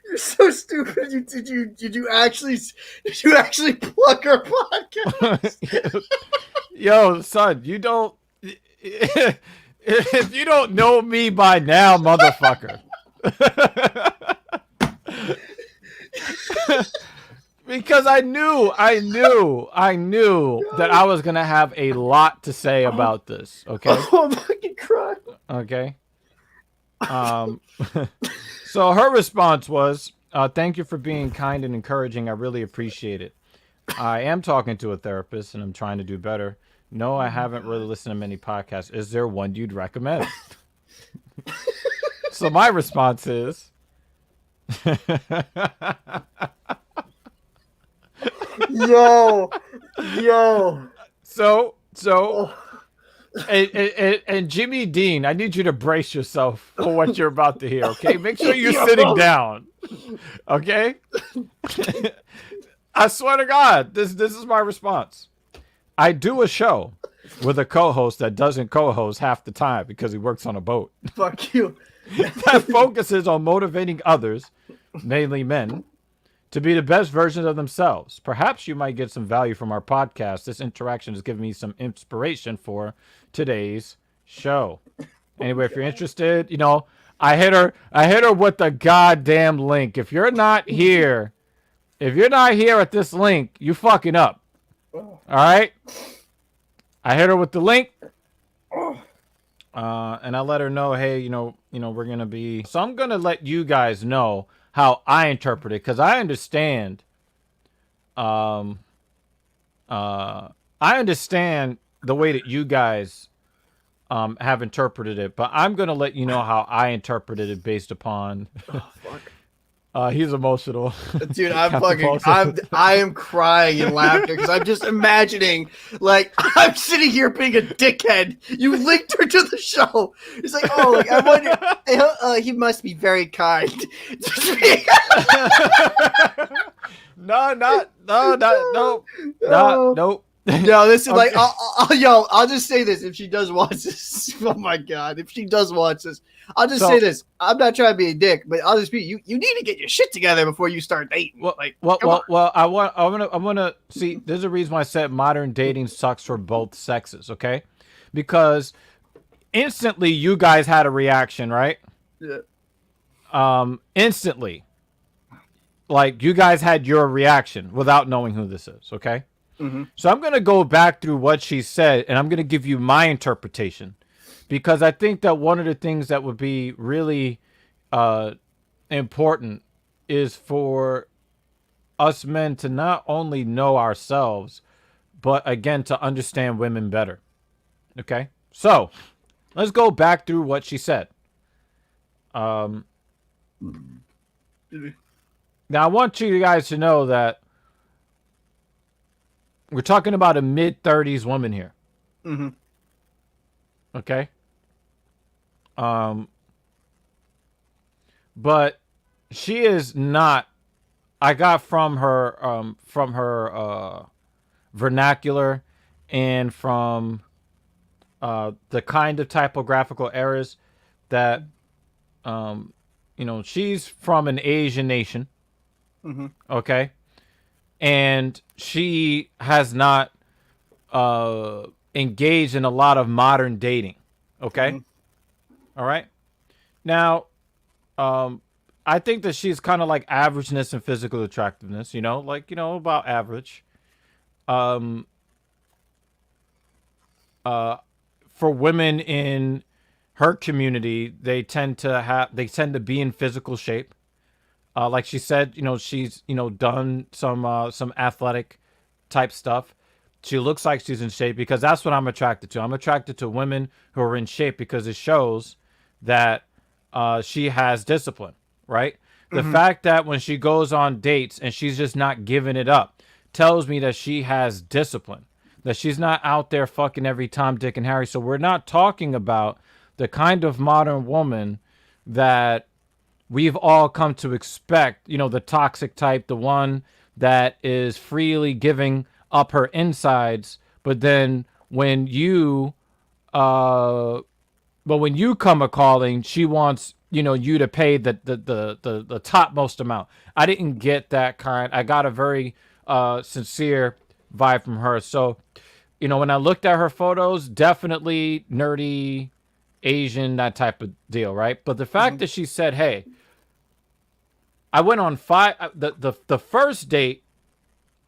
You're so stupid. Did you actually plug our podcast? Yo, son, you don't if you don't know me by now, motherfucker. Because I knew that I was gonna have a lot to say about this. Okay. Oh, I'm fucking crying. Okay. So her response was, "Thank you for being kind and encouraging. I really appreciate it. I am talking to a therapist and I'm trying to do better. No, I haven't really listened to many podcasts. Is there one you'd recommend?" So my response is. Yo. So, and Jimmy Dean, I need you to brace yourself for what you're about to hear. Okay, make sure you're sitting down. Okay. I swear to God, this is my response. I do a show with a co-host that doesn't co-host half the time because he works on a boat. Fuck you. That focuses on motivating others, mainly men, to be the best versions of themselves. Perhaps you might get some value from our podcast. This interaction has given me some inspiration for today's show. Anyway, if you're interested, I hit her with the goddamn link. If you're not here at this link, you fucking up. All right? I hit her with the link. And I let her know, hey, we're gonna be. So I'm gonna let you guys know how I interpret it, because I understand. I understand the way that you guys have interpreted it, but I'm gonna let you know how I interpreted it based upon. Oh, fuck. He's emotional, dude. I am crying and laughter because I'm just imagining, like, I'm sitting here being a dickhead. You linked her to the show. It's like, oh, like, I wonder. He must be very kind. No. No, this is okay. Like, I'll just say this. If she does watch this, oh my god, if she does watch this, I'll just say this. I'm not trying to be a dick, but I'll just be you need to get your shit together before you start dating. Well, I want to see. There's a reason why I said modern dating sucks for both sexes. Okay, because instantly you guys had a reaction, right? Yeah. Instantly, like you guys had your reaction without knowing who this is. Okay. Mm-hmm. So I'm going to go back through what she said, and I'm going to give you my interpretation, because I think that one of the things that would be really important is for us men to not only know ourselves, but again, to understand women better. Okay? So let's go back through what she said. Now, I want you guys to know that we're talking about a mid-30s woman here. Mm-hmm. Okay. But she is not. I got from her vernacular and from the kind of typographical errors that she's from an Asian nation. Mm-hmm. Okay. And she has not engaged in a lot of modern dating. Okay? Mm-hmm. All right? Now, I think that she's kind of like averageness and physical attractiveness, about average. For women in her community, they tend to be in physical shape. Like she said, she's, done some athletic type stuff. She looks like she's in shape, because that's what I'm attracted to. I'm attracted to women who are in shape, because it shows that she has discipline, right? The fact that when she goes on dates and she's just not giving it up tells me that she has discipline, that she's not out there fucking every Tom, Dick, and Harry. So we're not talking about the kind of modern woman that we've all come to expect, the toxic type, the one that is freely giving up her insides, but then when you come a calling, she wants, you to pay the topmost amount. I didn't get that kind. I got a very sincere vibe from her. So, when I looked at her photos, definitely nerdy, Asian, that type of deal, right? But the fact that she said, hey, I went on the first date,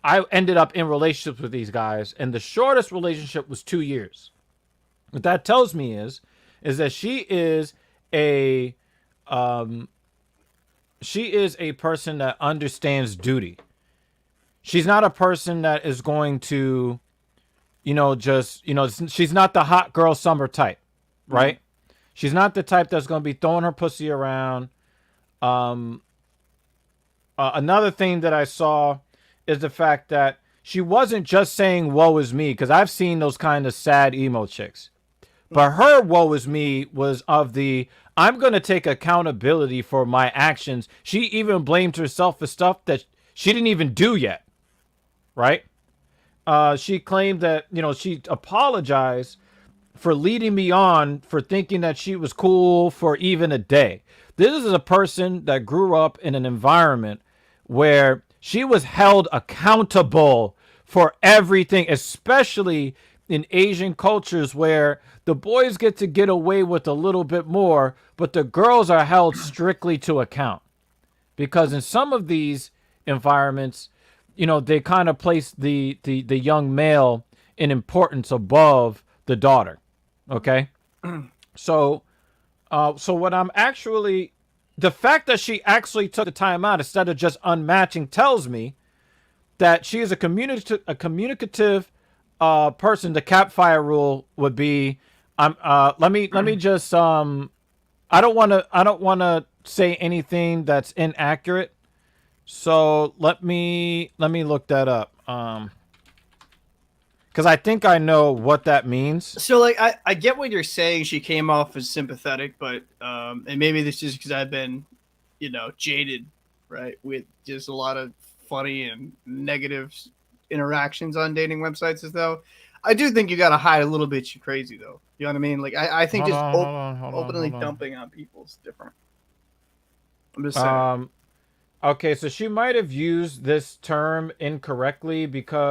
I ended up in relationships with these guys, and the shortest relationship was 2 years. What that tells me is that she is a person that understands duty. She's not a person that is going to, she's not the hot girl summer type, right? Mm-hmm. She's not the type that's going to be throwing her pussy around. Another thing that I saw is the fact that she wasn't just saying woe is me, because I've seen those kind of sad emo chicks. But her woe is me was of the, I'm going to take accountability for my actions. She even blamed herself for stuff that she didn't even do yet. Right? She claimed that, she apologized for leading me on for thinking that she was cool for even a day. This is a person that grew up in an environment where she was held accountable for everything, especially in Asian cultures where the boys get away with a little bit more, but the girls are held strictly to account. Because in some of these environments, they kind of place the young male in importance above the daughter. Okay? So so what I'm actually, the fact that she actually took the time out instead of just unmatching tells me that she is a communicative person. The campfire rule would be, let me just I don't want to say anything that's inaccurate. So let me look that up. Because I think I know what that means. So like I get what you're saying. She came off as sympathetic, but and maybe this is because I've been, jaded, right, with just a lot of funny and negative interactions on dating websites. As though I do think you got to hide a little bit. You crazy though. You know what I mean? Like I think Hold just on, hold on, hold on, openly hold on. dumping on people is different. I'm just saying. Okay, so she might have used this term incorrectly because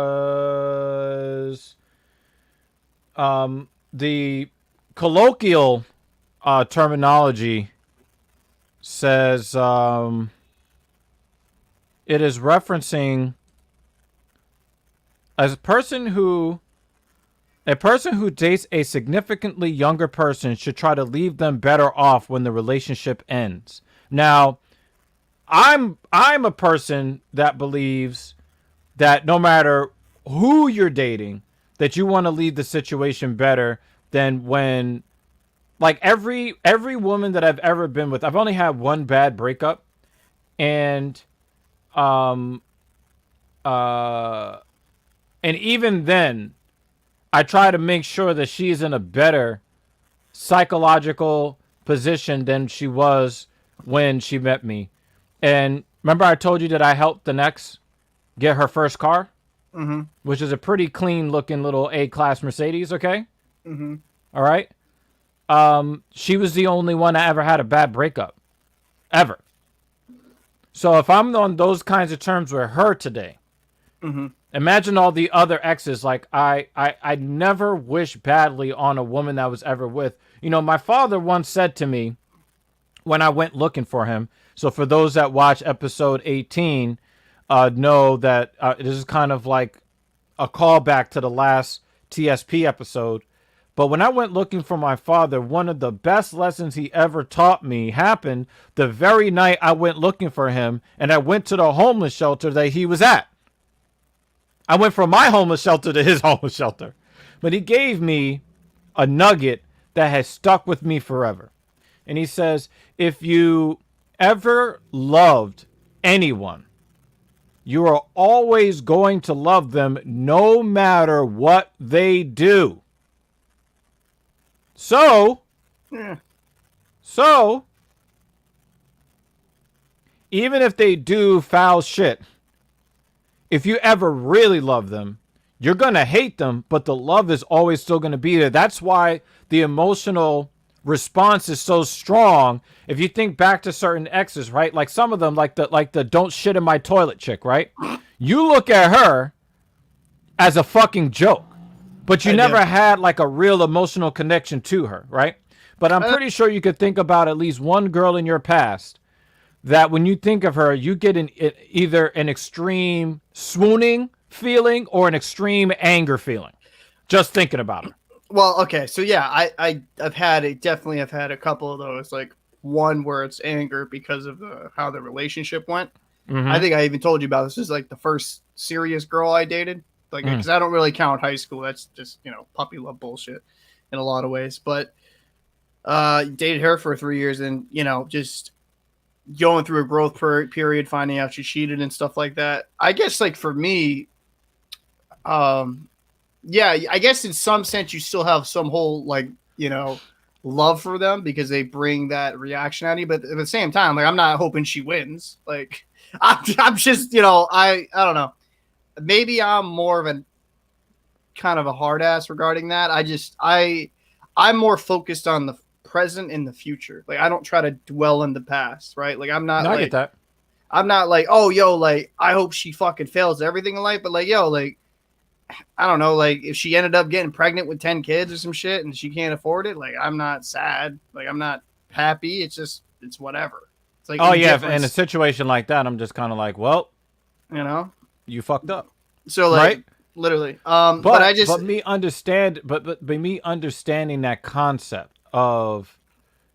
the colloquial terminology says it is referencing as a person who dates a significantly younger person should try to leave them better off when the relationship ends. Now, I'm a person that believes that no matter who you're dating, that you want to leave the situation better than when, like, every woman that I've ever been with, I've only had one bad breakup, and um uh and even then I try to make sure that she's in a better psychological position than she was when she met me. And remember I told you that I helped the next get her first car, Mm-hmm. which is a pretty clean looking little A-class Mercedes, okay? Mm-hmm. All right? She was the only one that ever had a bad breakup. Ever. So if I'm on those kinds of terms with her today, Mm-hmm. imagine all the other exes. Like I never wish badly on a woman that I was ever with. My father once said to me when I went looking for him. So for those that watch episode 18, know that this is kind of like a callback to the last TSP episode. But when I went looking for my father, one of the best lessons he ever taught me happened the very night I went looking for him, and I went to the homeless shelter that he was at. I went from my homeless shelter to his homeless shelter. But he gave me a nugget that has stuck with me forever. And he says, if you ever loved anyone, you are always going to love them no matter what they do. So, Yeah. so, even if they do foul shit, if you ever really love them, you're going to hate them, but the love is always still going to be there. That's why the emotional response is so strong. If you think back to certain exes, right? Like some of them, like the don't shit in my toilet chick, right? You look at her as a fucking joke, but you I never do. had like a real emotional connection to her, right? But I'm pretty sure you could think about at least one girl in your past that when you think of her, you get either an extreme swooning feeling or an extreme anger feeling just thinking about her. Well, okay, so yeah, I've had definitely have had a couple of those. Like one where it's anger because of how the relationship went. I Mm-hmm. think I even told you about this. This is like the first serious girl I dated. Like, Mm. because I don't really count high school. That's just puppy love bullshit in a lot of ways. But dated her for 3 years, and just going through a growth period, finding out she cheated and stuff like that. I guess like for me, um, yeah, I guess in some sense you still have some whole love for them because they bring that reaction out of you. But at the same time, like I'm not hoping she wins. Like I'm just I don't know. Maybe I'm more of a kind of a hard ass regarding that. I'm more focused on the present and the future. Like I don't try to dwell in the past, right? Like No, I get that. I'm not like, oh yo, like I hope she fucking fails everything in life, but like yo, like I don't know, like if she ended up getting pregnant with 10 kids or some shit and she can't afford it, like I'm not sad. Like I'm not happy. It's just, it's whatever. It's like Oh yeah, in a indifference, situation like that, I'm just kind of like, well, you know? you fucked up, So like right? literally. But I But just, me understanding that concept of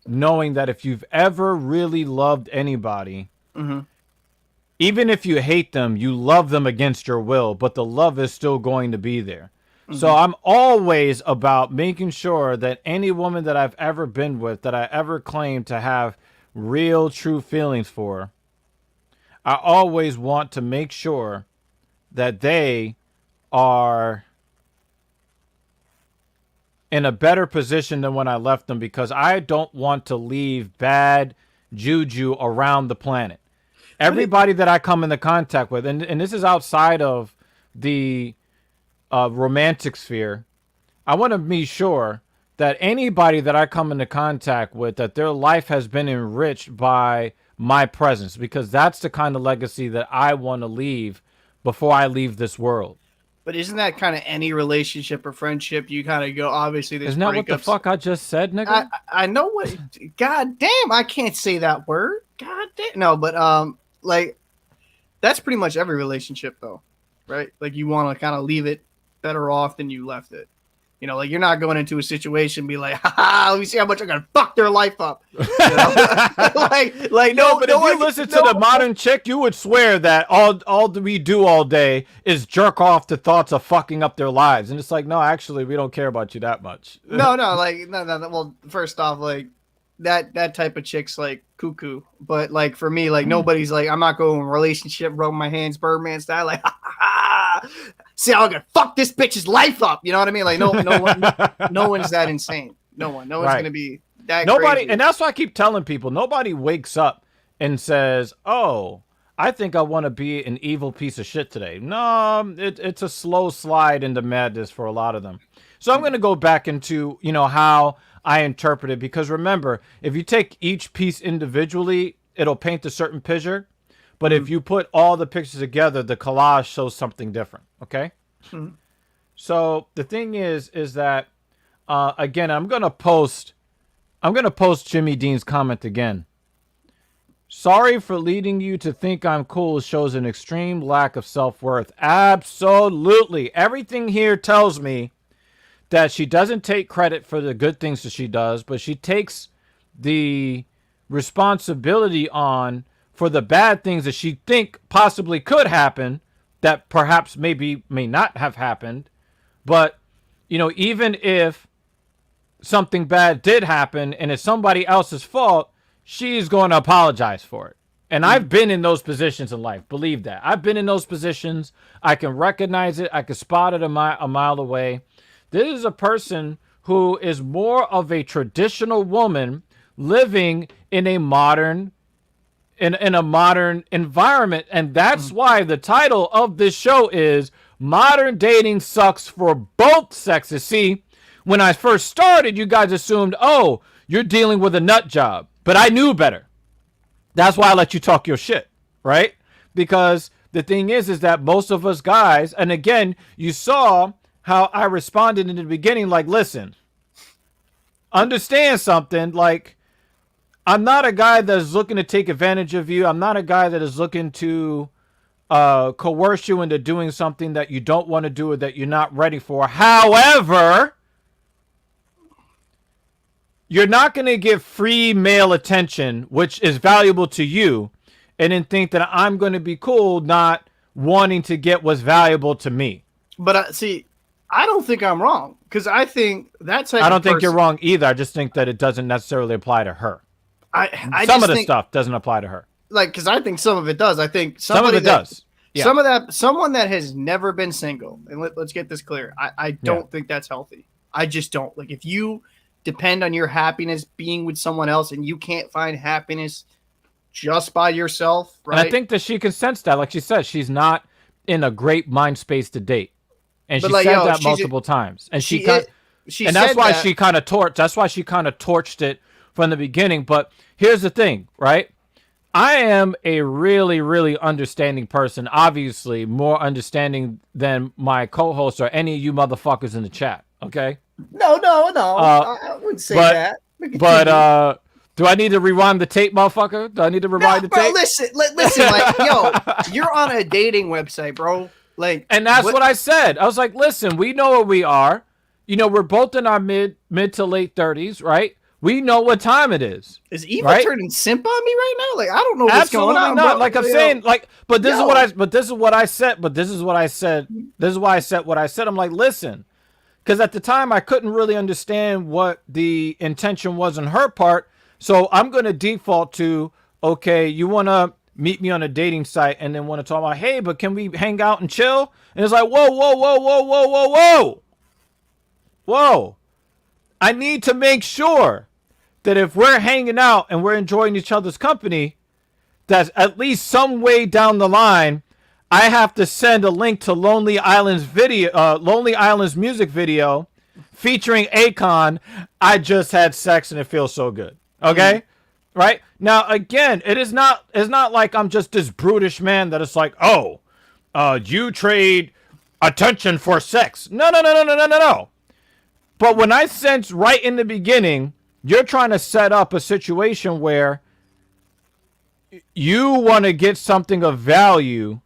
knowing that if you've ever really loved anybody, mm-hmm. even if you hate them, you love them against your will, but the love is still going to be there. So Mm-hmm. I'm always about making sure that any woman that I've ever been with, that I ever claimed to have real, true feelings for, I always want to make sure that they are in a better position than when I left them, because I don't want to leave bad juju around the planet. But it, Everybody that I come into contact with, and this is outside of the romantic sphere, I want to be sure that anybody that I come into contact with, that their life has been enriched by my presence, because that's the kind of legacy that I want to leave before I leave this world. but isn't that kind of any relationship or friendship? You kind of go, obviously there's Isn't that what the breakups. fuck I just said, I nigga? I know what. God damn, I can't say that word. God damn. No, but like that's pretty much every relationship though, right? Like you want to kind of leave it better off than you left it. You know, like you're not going into a situation and be like, ha, let me see how much I'm gonna fuck their life up. You know? like No, no, but no if you one, listen to no, the modern chick, you would swear that all that we do all day is jerk off to thoughts of fucking up their lives, and it's like, no, actually, we don't care about you that much. no, like no. Well, first off, like that type of chick's like cuckoo. But like for me, like nobody's like I'm not going relationship, rubbing my hands, Birdman style. Like, ha, ha, ha. See how I'm gonna fuck this bitch's life up. You know what I mean? Like no one's that insane. No one's Right. gonna be that Nobody, crazy. and that's why I keep telling people, nobody wakes up and says, "Oh, I think I want to be an evil piece of shit today." No, it's a slow slide into madness for a lot of them. So I'm going to go back into, how I interpret it, because remember, if you take each piece individually, it'll paint a certain picture. But if you put all the pictures together, the collage shows something different. Okay. Mhm. So the thing is that again, I'm gonna post Jimmy Dean's comment again. Sorry for leading you to think I'm cool shows an extreme lack of self-worth. Absolutely. Everything here tells me that she doesn't take credit for the good things that she does, but she takes the responsibility on for the bad things that she think possibly could happen, that perhaps maybe may not have happened. But, even if something bad did happen and it's somebody else's fault, she's going to apologize for it. And I've been in those positions in life. Believe that. I've been in those positions. I can recognize it. I can spot it a mile away. This is a person who is more of a traditional woman living in a modern in a modern environment. And that's why the title of this show is Modern Dating Sucks for Both Sexes. See, when I first started, you guys assumed, oh, you're dealing with a nut job. But I knew better. That's why I let you talk your shit, right? Because the thing is that most of us guys, and again, you saw how I responded in the beginning, like, listen, understand something, like, I'm not a guy that's looking to take advantage of you. I'm not a guy that is looking to coerce you into doing something that you don't want to do or that you're not ready for. However, you're not going to give free male attention, which is valuable to you, and then think that I'm going to be cool not wanting to get what's valuable to me. But see, I don't think I'm wrong, because I think that type. I don't think you're wrong either. I just think that it doesn't necessarily apply to her. Some of the stuff doesn't apply to her. Like, because I think some of it does. I think some of it does. Yeah. Someone that has never been single, and let's get this clear. I don't think that's healthy. I just don't. Like, if you depend on your happiness being with someone else and you can't find happiness just by yourself, right? And I think that she can sense that. Like she says, she's not in a great mind space to date. And she said that multiple times. And that's why she kind of torched it from the beginning. But here's the thing, right? I am a really, really understanding person. Obviously, more understanding than my co-host or any of you motherfuckers in the chat. Okay. No. Uh, I wouldn't say but that. but do I need to rewind the tape, motherfucker? Do I need to rewind the bro, tape? listen, like, yo, you're on a dating website, bro. Like, And that's what I said. I was like, listen, we know where we are. You know, we're both in our mid to late 30s, right? We know what time it is. Is Eva right? turning simp on me right now? Like, I don't know what's Absolutely going on. not. Bro. Like I'm saying, like, but this is what I said. This is why I said what I said. I'm like, listen, because at the time I couldn't really understand what the intention was on her part. So I'm going to default to, okay, you want to meet me on a dating site and then want to talk about, hey, but can we hang out and chill? And it's like, whoa. I need to make sure that if we're hanging out and we're enjoying each other's company, that at least some way down the line, I have to send a link to Lonely Island's music video featuring Akon. I just had sex and it feels so good. Okay, right now again, it's not like I'm just this brutish man that it's like, oh, you trade attention for sex. No. But when I sense right in the beginning, you're trying to set up a situation where you want to get something of value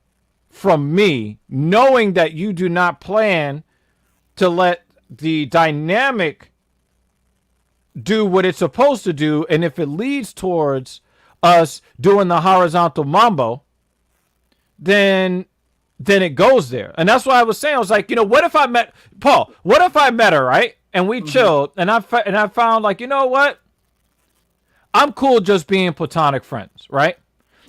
from me, knowing that you do not plan to let the dynamic do what it's supposed to do. And if it leads towards us doing the horizontal mambo, then it goes there. And that's why I was saying, I was like, you know, what if I met her, right? And we chilled, and I found, like, you know what? I'm cool just being platonic friends, right?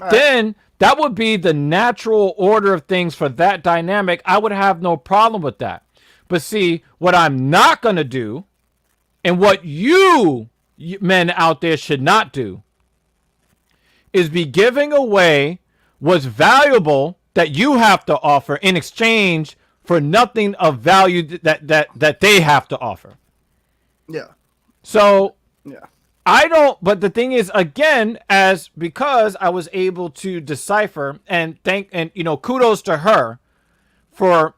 Then that would be the natural order of things for that dynamic. I would have no problem with that. But see, what I'm not going to do, and what you men out there should not do, is be giving away what's valuable that you have to offer in exchange for nothing of value that they have to offer. Yeah. So yeah. But the thing is, again, because I was able to decipher and kudos to her for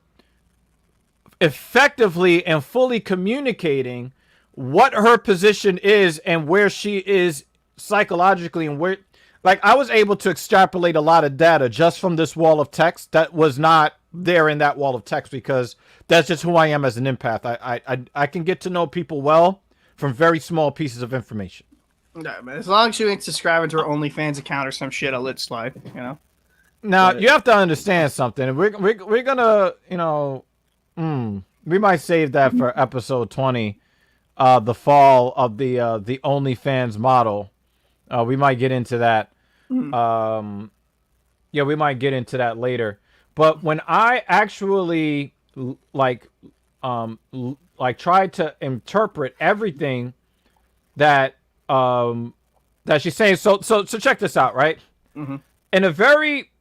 effectively and fully communicating what her position is and where she is psychologically, and where, like, I was able to extrapolate a lot of data just from this wall of text that was not there in that wall of text, because that's just who I am as an empath. I can get to know people well from very small pieces of information. Yeah, man. As long as you ain't subscribing to her OnlyFans account or some shit, I'll let it slide. You know. Now you have to understand something. We're gonna, we might save that for episode 20, the fall of the OnlyFans model. We might get into that. Yeah, we might get into that later. But when I actually tried to interpret everything that she's saying, so check this out, right? Mm-hmm. In a very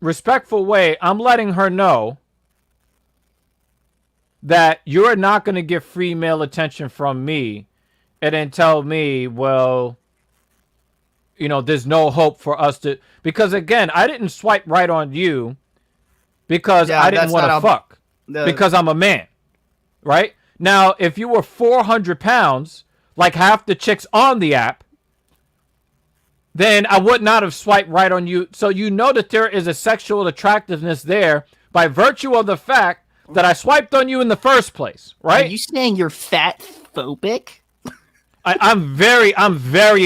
respectful way, I'm letting her know that you're not going to get free male attention from me, and then tell me, well, there's no hope for us to, because again, I didn't swipe right on you because I didn't want to fuck, because I'm a man, right? Now, if you were 400 pounds, like half the chicks on the app, then I would not have swiped right on you. So you know that there is a sexual attractiveness there by virtue of the fact that I swiped on you in the first place, right? Are you saying you're fat phobic? I'm very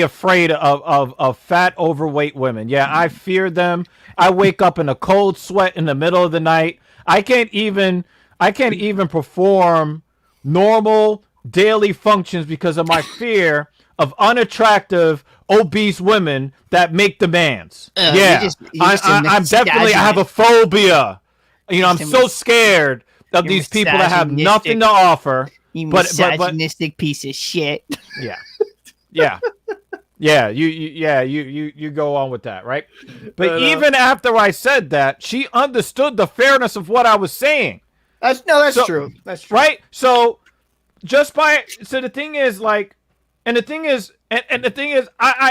afraid of fat, overweight women. Yeah, I fear them. I wake up in a cold sweat in the middle of the night. I can't even perform normal daily functions because of my fear of unattractive, obese women that make demands. I have a phobia. I'm so scared of these people that have nothing to offer. You misogynistic piece of shit. Yeah. You go on with that, right? But even after I said that, she understood the fairness of what I was saying. That's true. That's true. Right? So the thing is, I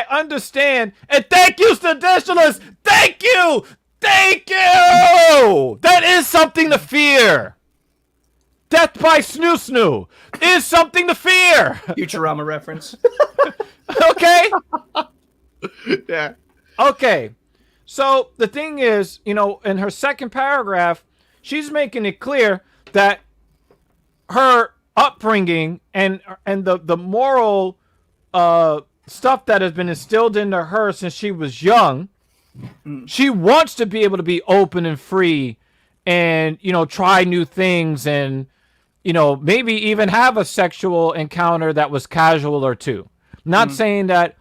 understand, and thank you, Traditional something to fear. Death by Snoo Snoo is something to fear. Futurama reference. Okay? Yeah. Okay. So the thing is, you know, in her second paragraph, she's making it clear that her upbringing and the moral stuff that has been instilled into her since she was young, she wants to be able to be open and free and, you know, try new things and, you know, maybe even have a sexual encounter that was casual or two. Not saying that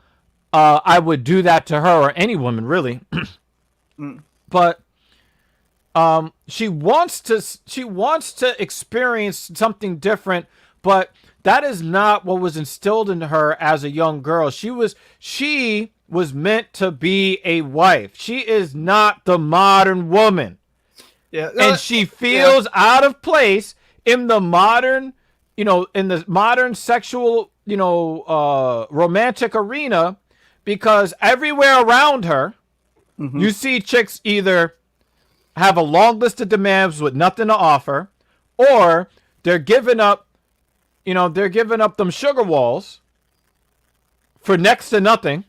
I would do that to her or any woman, really. But she wants to experience something different, but that is not what was instilled into her as a young girl. She was meant to be a wife. She is not the modern woman. Yeah. And she feels out of place in the modern, you know, in the modern sexual, you know, romantic arena, because everywhere around her, you see chicks either have a long list of demands with nothing to offer, or they're giving up, you know, they're giving up them sugar walls for next to nothing.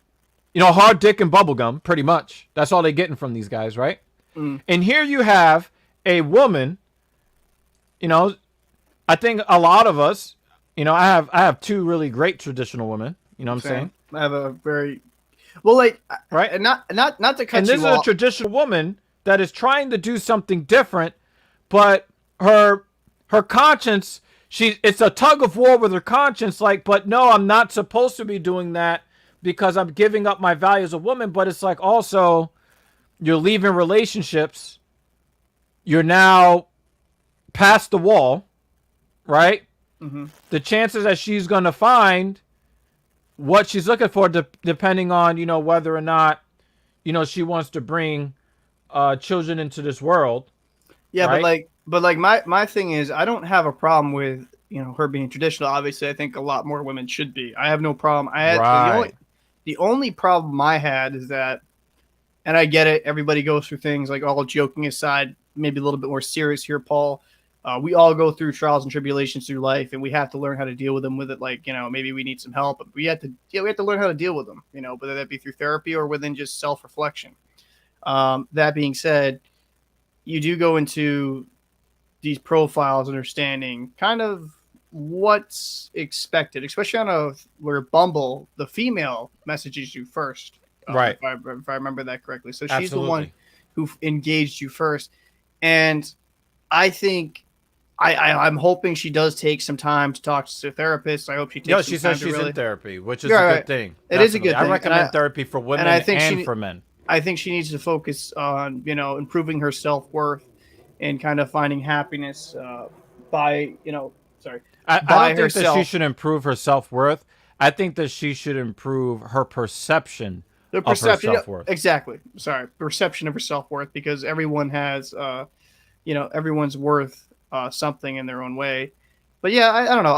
You know, hard dick and bubblegum, pretty much. That's all they're getting from these guys, right? And here you have a woman, you know, I think a lot of us, you know, I have two really great traditional women, you know what I'm saying? I have a very well, like, right? And not to cut and you this is off. a traditional woman that is trying to do something different, but her conscience, it's a tug of war with her conscience, like, but no, I'm not supposed to be doing that because I'm giving up my value as a woman. But it's like, also, you're leaving relationships, you're now past the wall, right? The chances that she's going to find what she's looking for, depending on, you know, whether or not, you know, she wants to bring children into this world. Yeah, right? but like my thing is, I don't have a problem with, you know, her being traditional. Obviously, I think a lot more women should be. I have no problem. The only problem I had is that, and I get it, everybody goes through things, like, all joking aside, maybe a little bit more serious here, Paul. We all go through trials and tribulations through life, and we have to learn how to deal with them. With it, like, you know, maybe we need some help, but we have to learn how to deal with them. You know, whether that be through therapy or within just self-reflection. That being said, you do go into these profiles understanding kind of what's expected, especially on where Bumble, the female messages you first, right? If I remember that correctly. So she's Absolutely. the one who engaged you first, and I think I'm hoping she does take some time to talk to a therapist. I hope she takes. Yeah, some she time says she's in therapy, which is a good thing. It is a good thing. I recommend therapy for women and for men. I think she needs to focus on, you know, improving her self-worth and kind of finding happiness by, you know, I don't think that she should improve her self-worth. I think that she should improve her perception of her self-worth. Exactly. Sorry. Perception of her self-worth, because everyone has, you know, everyone's worth something in their own way. But yeah, I don't know.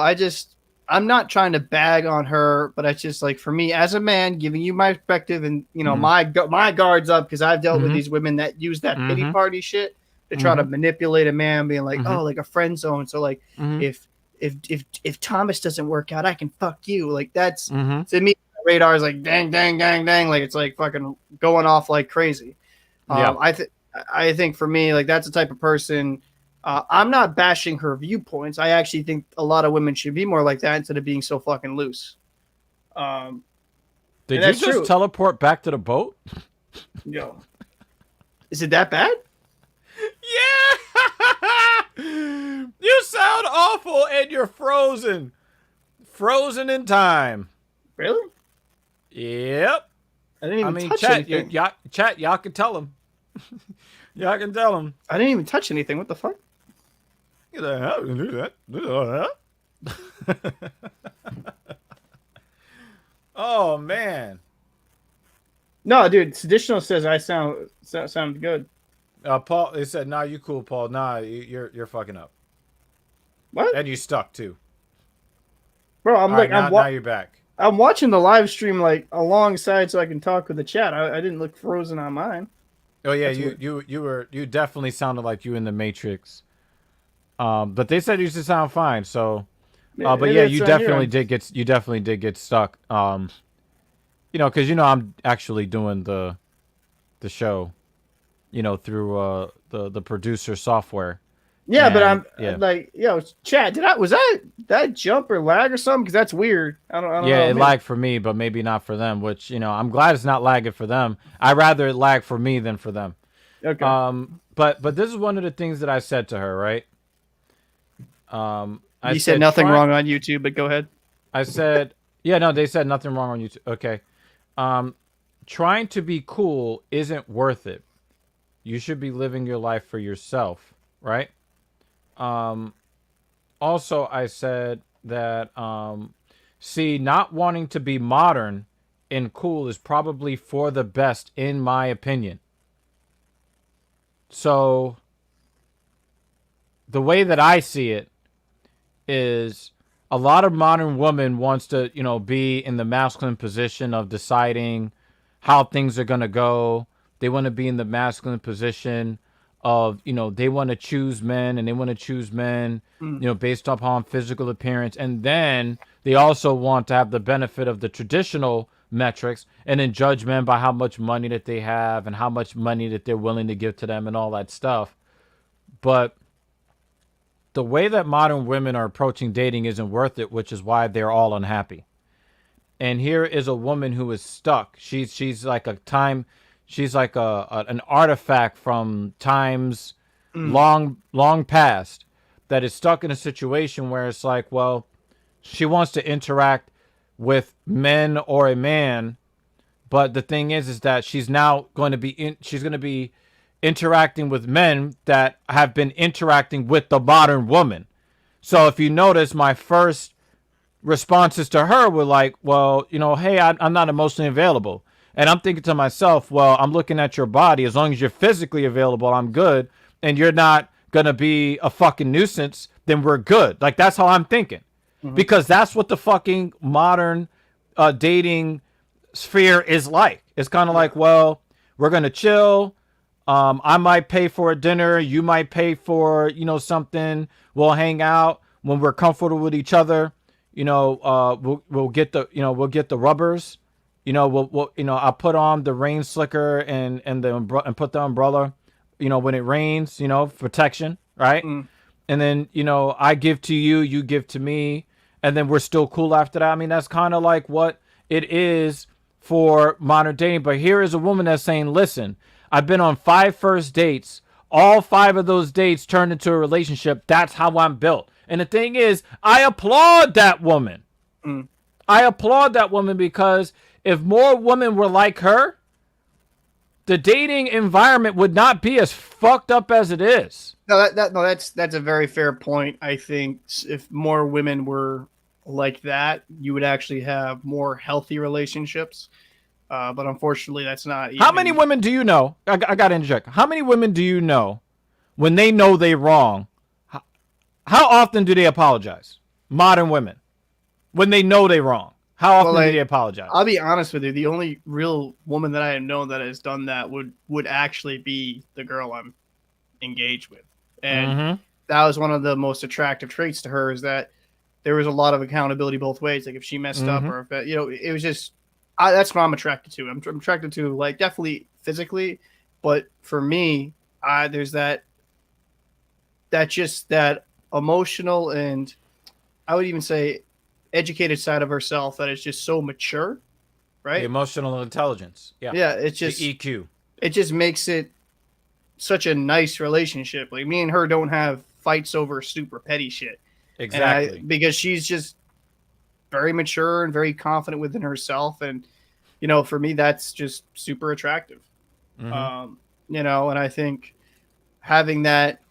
I'm not trying to bag on her, but it's just like, for me as a man, giving you my perspective and, you know, my guards up, because I've dealt with these women that use that pity party shit to try to manipulate a man, being like, oh, like a friend zone. So like, if Thomas doesn't work out, I can fuck you. Like, that's to me, radar is like dang, dang, dang, dang. Like, it's like fucking going off like crazy. I think for me, like, that's the type of person. I'm not bashing her viewpoints. I actually think a lot of women should be more like that instead of being so fucking loose. Did you just teleport back to the boat? Yo, is it that bad? Yeah. You sound awful and you're frozen. Frozen in time. Really? Yep. I didn't even touch chat, anything. Y'all can tell him. Y'all can tell him. I didn't even touch anything. What the fuck? You the hell can do that. Oh man. No, dude. Traditional says I sound good. Paul, they said, "Nah, you cool, Paul. Nah, you're fucking up." What? And you stuck too, bro. Now you're back. I'm watching the live stream like alongside, so I can talk with the chat. I didn't look frozen on mine. Oh yeah, That's weird. you definitely sounded like you in the Matrix. But they said you should sound fine. So, but Maybe yeah, it's on your end. you definitely did get stuck. Because I'm actually doing the show, through the producer software, Yeah, but and I'm yeah, like, Chad, was that jump or lag or something? Because that's weird. I don't yeah, know. it Maybe. lagged for me, but maybe not for them. Which I'm glad it's not lagging for them. I rather it lag for me than for them. Okay. But this is one of the things that I said to her, right? I You said said nothing try. wrong on YouTube, but go ahead. I said, yeah, no, they said nothing wrong on YouTube. Okay. Um, Trying to be cool isn't worth it. You should be living your life for yourself, right? Um, Also, I said that, see, not wanting to be modern and cool is probably for the best, in my opinion. So, the way that I see it is a lot of modern women wants to, be in the masculine position of deciding how things are going to go. They want to be in the masculine position of, they want to choose men and they want to choose men, Mm. based upon physical appearance. And then they also want to have the benefit of the traditional metrics and then judge men by how much money that they have and how much money that they're willing to give to them and all that stuff. But the way that modern women are approaching dating isn't worth it, which is why they're all unhappy. And here is a woman who is stuck. She's like a time, she's like an artifact from times Mm. long past that is stuck in a situation where it's like, well, she wants to interact with men or a man, but the thing is that she's now going to be she's going to be interacting with men that have been interacting with the modern woman. So if you notice, my first responses to her were like, well, hey, I'm not emotionally available. And I'm thinking to myself, well, I'm looking at your body. As long as you're physically available, I'm good. And you're not going to be a fucking nuisance, then we're good. Like, that's how I'm thinking. Hmm. Because that's what the fucking modern dating sphere is like. It's kind of Yeah. like, well, we're going to chill. I might pay for a dinner. You might pay for, something. We'll hang out when we're comfortable with each other. We'll get we'll get the rubbers. I'll put on the rain slicker and put the umbrella. When it rains, protection, right? Mm. And then I give to you, you give to me, and then we're still cool after that. I mean, that's kind of like what it is for modern dating. But here is a woman that's saying, listen, I've been on 5 first dates. All 5 of those dates turned into a relationship. That's how I'm built. And the thing is, I applaud that woman. Mm. I applaud that woman because if more women were like her, the dating environment would not be as fucked up as it is. No, that's a very fair point. I think if more women were like that, you would actually have more healthy relationships. But unfortunately, that's not How many even. women do you know? I got to interject. How many women do you know when they know they're wrong? How often do they apologize? Modern women, when they know they're wrong, how Well, often do they like, apologize? I'll be honest with you. The only real woman that I have known that has done that would actually be the girl I'm engaged with, and Mm-hmm. that was one of the most attractive traits to her is that there was a lot of accountability both ways. Like if she messed up Mm-hmm. or if it was just that's what I'm attracted to. I'm attracted to like definitely physically, but for me, there's that emotional and I would even say educated side of herself that is just so mature, The right? emotional intelligence. Yeah. Yeah, The EQ. it just makes it such a nice relationship. Like me and her don't have fights over super petty shit. And I Exactly. because she's just very mature and very confident within herself and for me that's just super attractive. Mm-hmm. Um and I think having that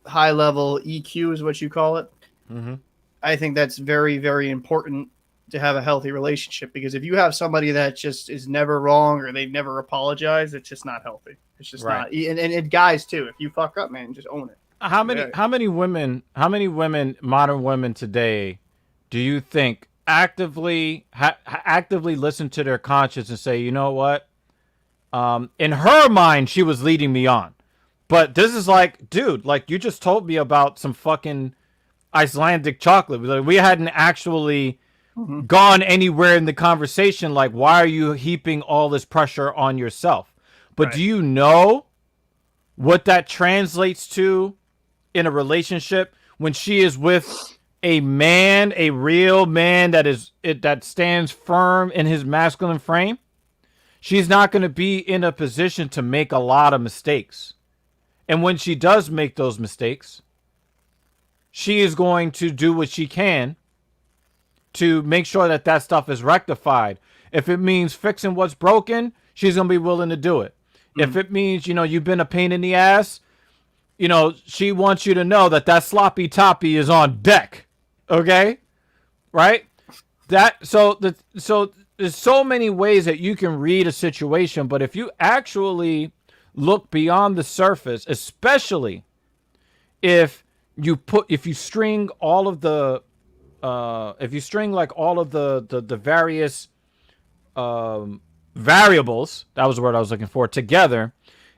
high level EQ is what you call it. Mm-hmm. I think that's very, very important to have a healthy relationship because if you have somebody that just is never wrong or they never apologize, it's just not healthy. It's just Right. not. And guys too, if you fuck up, man, just own it. Yeah. How many women, modern women today, do you think actively actively listen to their conscience and say, you know what? In her mind, she was leading me on. But this is like, dude, like you just told me about some fucking Icelandic chocolate. Like, we hadn't actually gone anywhere in the conversation. Like, why are you heaping all this pressure on yourself? But do you know what that translates to in a relationship when she is with a man, a real man that stands firm in his masculine frame? She's not going to be in a position to make a lot of mistakes. And when she does make those mistakes, she is going to do what she can to make sure that that stuff is rectified. If it means fixing what's broken, she's going to be willing to do it. If it means, you've been a pain in the ass, she wants you to know that that sloppy toppy is on deck. Okay? Right? So there's so many ways that you can read a situation, but if you actually look beyond the surface, especially if you string all of the various variables, that was the word I was looking for, together,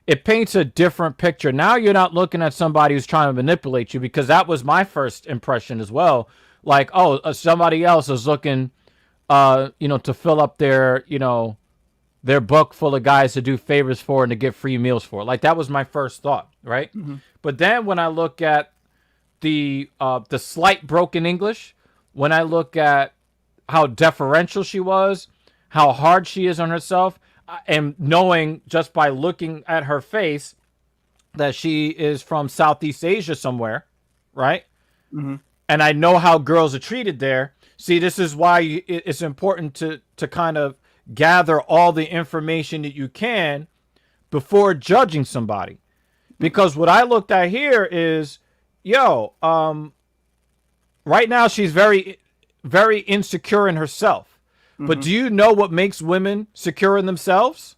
it paints a different picture. Now you're not looking at somebody who's trying to manipulate you, because that was my first impression as well. Like, somebody else is looking, to fill up their book full of guys to do favors for and to get free meals for. Like, that was my first thought, right? But then when I look at the slight broken English, when I look at how deferential she was, how hard she is on herself, and knowing just by looking at her face that she is from Southeast Asia somewhere, right? And I know how girls are treated there. See, this is why it's important to kind of gather all the information that you can before judging somebody. Because what I looked at here is, right now she's very, very insecure in herself. But do you know what makes women secure in themselves?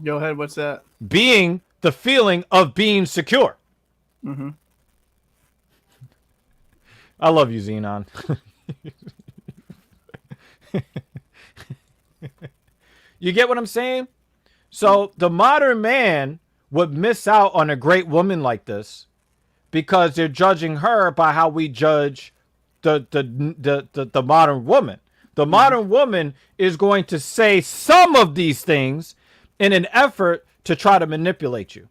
Go ahead, what's that? Being the feeling of being secure. I love you, Xenon. You get what I'm saying? So the modern man would miss out on a great woman like this because they're judging her by how we judge the modern woman. The modern woman is going to say some of these things in an effort to try to manipulate you.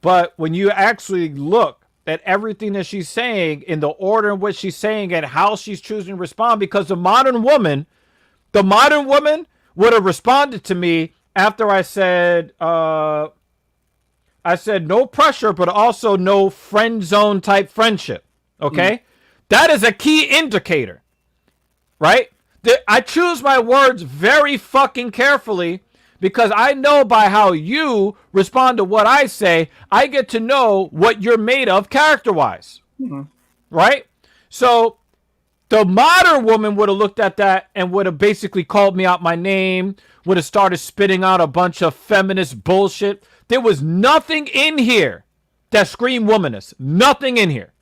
But when you actually look at everything that she's saying in the order in which she's saying and how she's choosing to respond, because the modern woman would have responded to me after I said no pressure, but also no friend zone type friendship. Okay. That is a key indicator, right? I choose my words very fucking carefully because I know by how you respond to what I say, I get to know what you're made of character-wise, right? So the modern woman would have looked at that and would have basically called me out my name, would have started spitting out a bunch of feminist bullshit. There was nothing in here that screamed womanist. Nothing in here.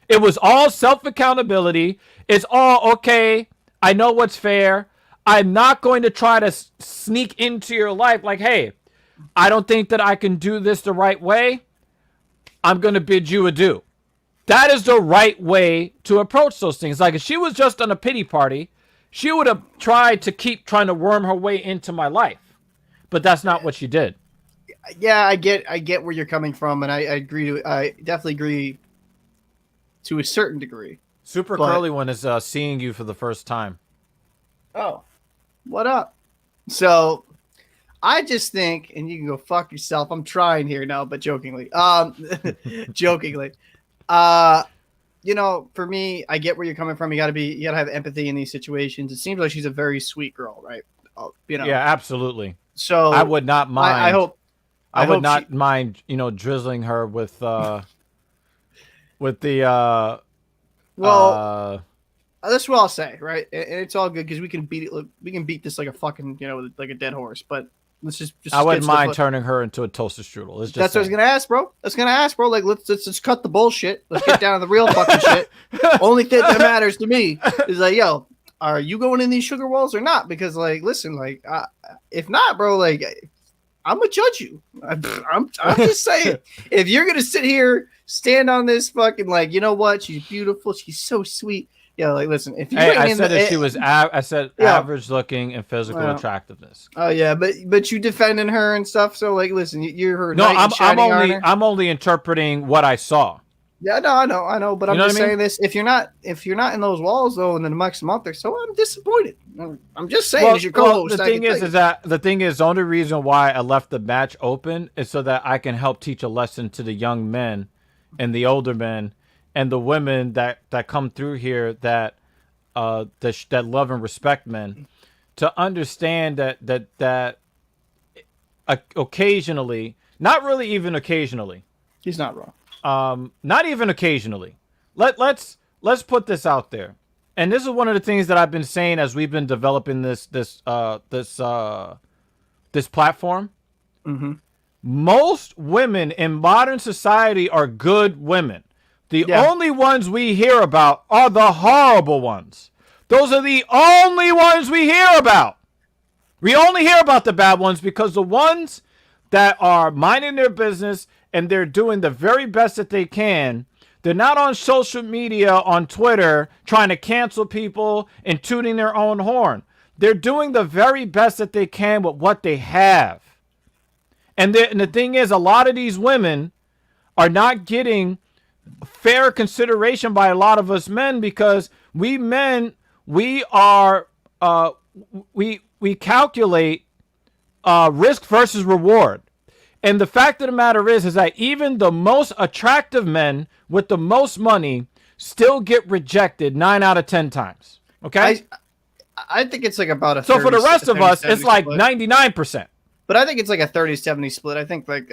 It was all self-accountability. It's all, okay, I know what's fair. I'm not going to try to sneak into your life like, hey, I don't think that I can do this the right way. I'm going to bid you adieu. That is the right way to approach those things. Like, if she was just on a pity party, she would have tried to keep trying to worm her way into my life. But that's not what she did. Yeah, I get where you're coming from, and I definitely agree to a certain degree. Super Curly One is seeing you for the first time. Oh, what up? So, I just think, and you can go fuck yourself. I'm trying here now, but jokingly. Jokingly. For me, I get where you're coming from. You gotta have empathy in these situations. It seems like she's a very sweet girl, right? Yeah, absolutely. So I would not mind. I would not mind, drizzling her with the that's what I'll say, right? And it's all good because we can beat this like a fucking, like a dead horse. But let's just I wouldn't mind turning her into a toaster strudel. That's what I was gonna ask, bro. Like, let's cut the bullshit. Let's get down to the real fucking shit. Only thing that matters to me is like, are you going in these sugar walls or not? Because like, listen, like, if not, bro, like, I'm gonna judge you. I'm just saying, if you're gonna sit here, stand on this fucking like, you know what? She's beautiful. She's so sweet. Yeah, like, listen, if you Hey, bring I in said the, that she was. I said yeah, average looking and physical attractiveness. oh yeah, but you defending her and stuff. So like, listen, you're her No, knight in shining only armor. I'm only interpreting what I saw. Yeah, no, I know, but You I'm know what just I mean? saying this. If you're not in those walls though, in the next month or so, I'm disappointed. I'm just saying, as your co-host, The thing is that the only reason why I left the match open is so that I can help teach a lesson to the young men and the older men and the women that come through here that that love and respect men, to understand that occasionally, not really even occasionally, he's not wrong. not even occasionally. Let's put this out there. And this is one of the things that I've been saying as we've been developing this platform. Mm-hmm. Most women in modern society are good women. The only ones we hear about are the horrible ones. Those are the only ones we hear about. We only hear about the bad ones because the ones that are minding their business and they're doing the very best that they can, they're not on social media, on Twitter, trying to cancel people and tooting their own horn. They're doing the very best that they can with what they have. And the thing is, a lot of these women are not getting fair consideration by a lot of us men, because we men, we are we calculate risk versus reward. And the fact of the matter is that even the most attractive men with the most money still get rejected 9 out of 10 times. Okay? I think it's like about a 30, so for the rest of us, it's like split. 99%. But I think it's like a 30-70 split. I think like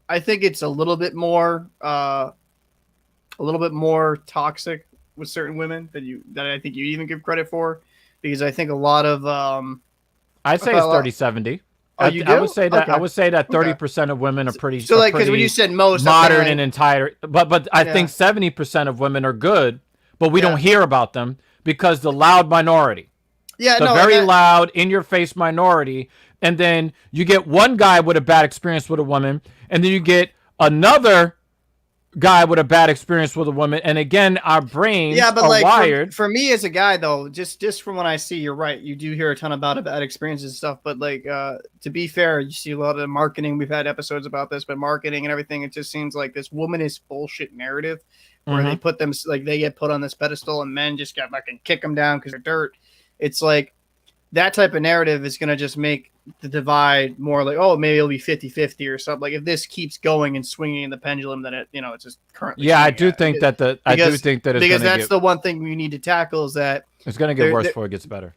I think it's a little bit more toxic with certain women that I think you even give credit for, because I think a lot of I'd say it's 30-70. Oh, you do? I would say that. Okay. I would say that 30% of women are pretty. So, like, because when you said most, modern like, and entire, but I think 70% of women are good, but we don't hear about them because the loud minority. Yeah, the very loud, in-your-face minority, and then you get one guy with a bad experience with a woman, and then you get another guy with a bad experience with a woman, and again, our brains are like, wired. For me as a guy, though, just from what I see, you're right. You do hear a ton about bad experiences and stuff, but like to be fair, you see a lot of marketing. We've had episodes about this, but marketing and everything, it just seems like this womanist bullshit narrative where they put them, like, they get put on this pedestal and men just got fucking kick them down because they're dirt. It's like that type of narrative is going to just make the divide more like, oh, maybe it'll be 50-50 or something. Like, if this keeps going and swinging in the pendulum, then it, it's just currently. Yeah, I do think that because that's the one thing we need to tackle, is that it's going to get worse before it gets better.